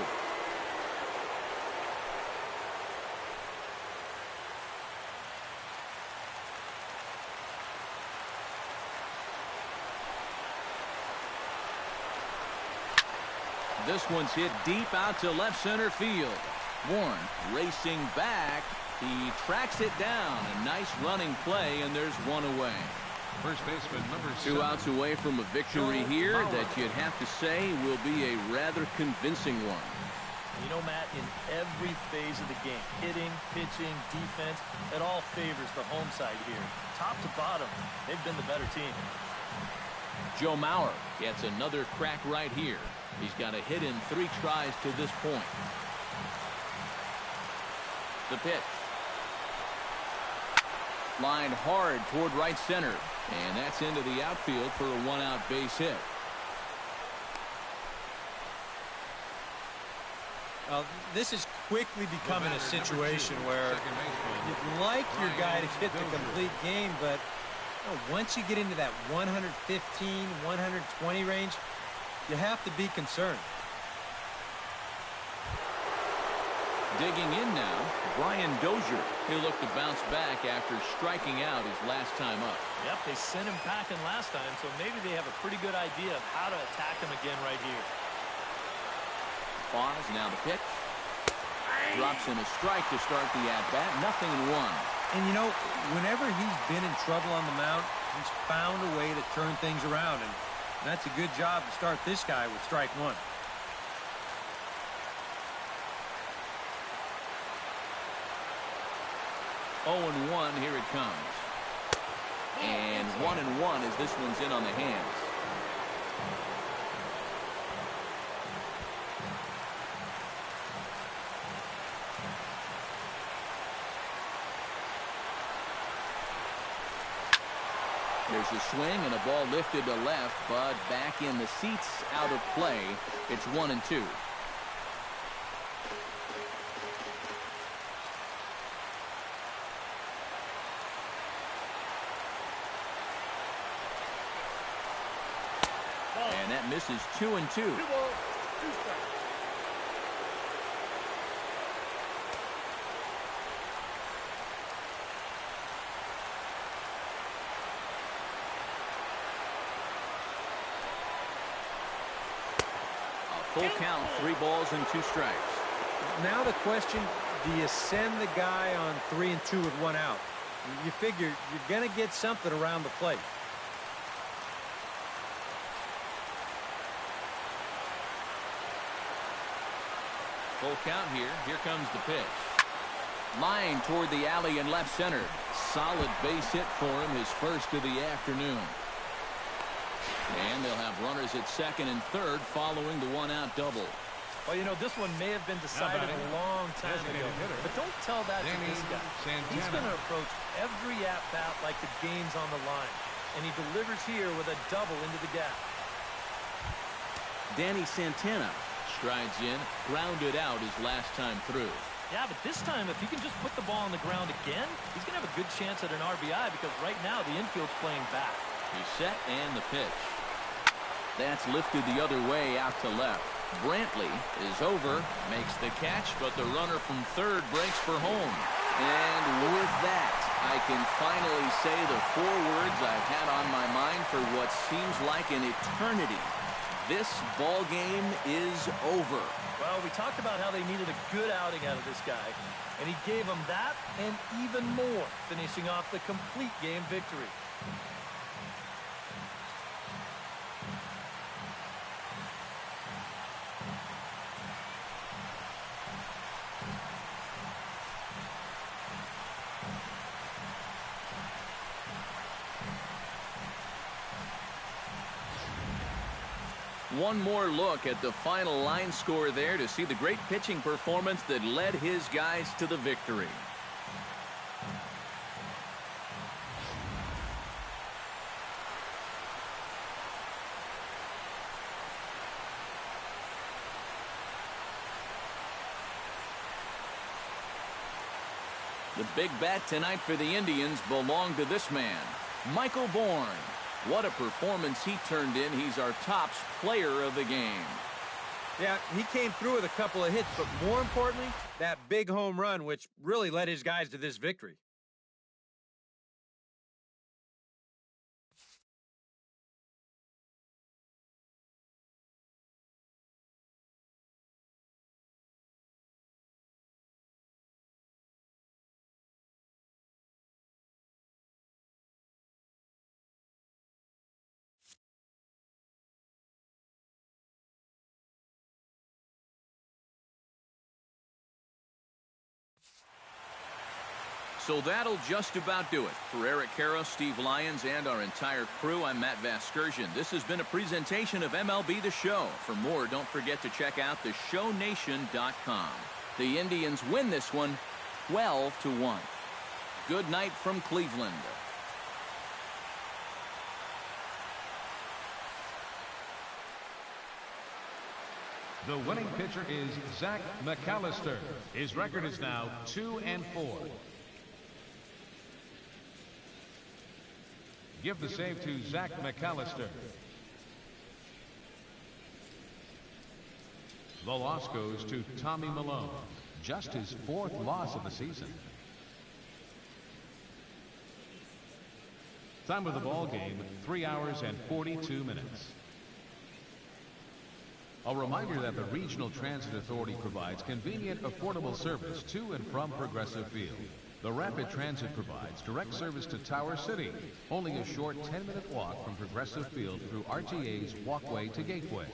This one's hit deep out to left center field. Warren racing back. He tracks it down. A nice running play, and there's one away. First baseman number 2 outs away from a victory here that you'd have to say will be a rather convincing one. You know, Matt, in every phase of the game, hitting, pitching, defense, it all favors the home side here. Top to bottom, they've been the better team. Joe Mauer gets another crack right here. He's got a hit in 3 tries to this point. The pitch. Lined hard toward right center. And that's into the outfield for a 1-out base hit. This is quickly becoming a situation where you'd like your guy to hit the complete game, but once you get into that 115, 120 range, you have to be concerned. Digging in now, Brian Dozier. He'll look to bounce back after striking out his last time up. Yep, they sent him packing last time, so maybe they have a pretty good idea of how to attack him again right here. Pause, now the pitch. Drops in a strike to start the at-bat. 0-1. And you know, whenever he's been in trouble on the mound, he's found a way to turn things around, and that's a good job to start this guy with strike 1. Oh, 1, here it comes. And 1-1 as this one's in on the hands. There's a swing and a ball lifted to left, but back in the seats, out of play. It's 1-2. And that misses 2-2. Full count, 3 balls and 2 strikes. Now the question, do you send the guy on 3 and 2 with 1 out? You figure you're going to get something around the plate. Full count here. Here comes the pitch. Line toward the alley in left center. Solid base hit for him, his first of the afternoon. And they'll have runners at second and third following the 1-out double. Well, you know, this one may have been decided a long time ago, but don't tell that to this guy. He's going to approach every at-bat like the game's on the line, and he delivers here with a double into the gap. Danny Santana strides in, grounded out his last time through. Yeah, but this time, if he can just put the ball on the ground again, he's going to have a good chance at an RBI because right now the infield's playing back. He's set and the pitch. That's lifted the other way out to left. Brantley is over, makes the catch, but the runner from third breaks for home. And with that, I can finally say the 4 words I've had on my mind for what seems like an eternity. This ball game is over. Well, we talked about how they needed a good outing out of this guy, and he gave them that and even more, finishing off the complete game victory. One more look at the final line score there to see the great pitching performance that led his guys to the victory. The big bat tonight for the Indians belonged to this man, Michael Bourne. What a performance he turned in. He's our top player of the game. Yeah, he came through with a couple of hits, but more importantly, that big home run, which really led his guys to this victory. So that'll just about do it. For Eric Karros, Steve Lyons, and our entire crew, I'm Matt Vasgersian. This has been a presentation of MLB The Show. For more, don't forget to check out theshownation.com. The Indians win this one 12-1. Good night from Cleveland. The winning pitcher is Zach McAllister. His record is now 2-4. Give the save to Zach McAllister. The loss goes to Tommy Malone. Just his 4th loss of the season. Time of the ball game, 3 hours and 42 minutes. A reminder that the Regional Transit Authority provides convenient, affordable service to and from Progressive Field. The Rapid Transit provides direct service to Tower City, only a short 10-minute walk from Progressive Field through RTA's Walkway to Gateway.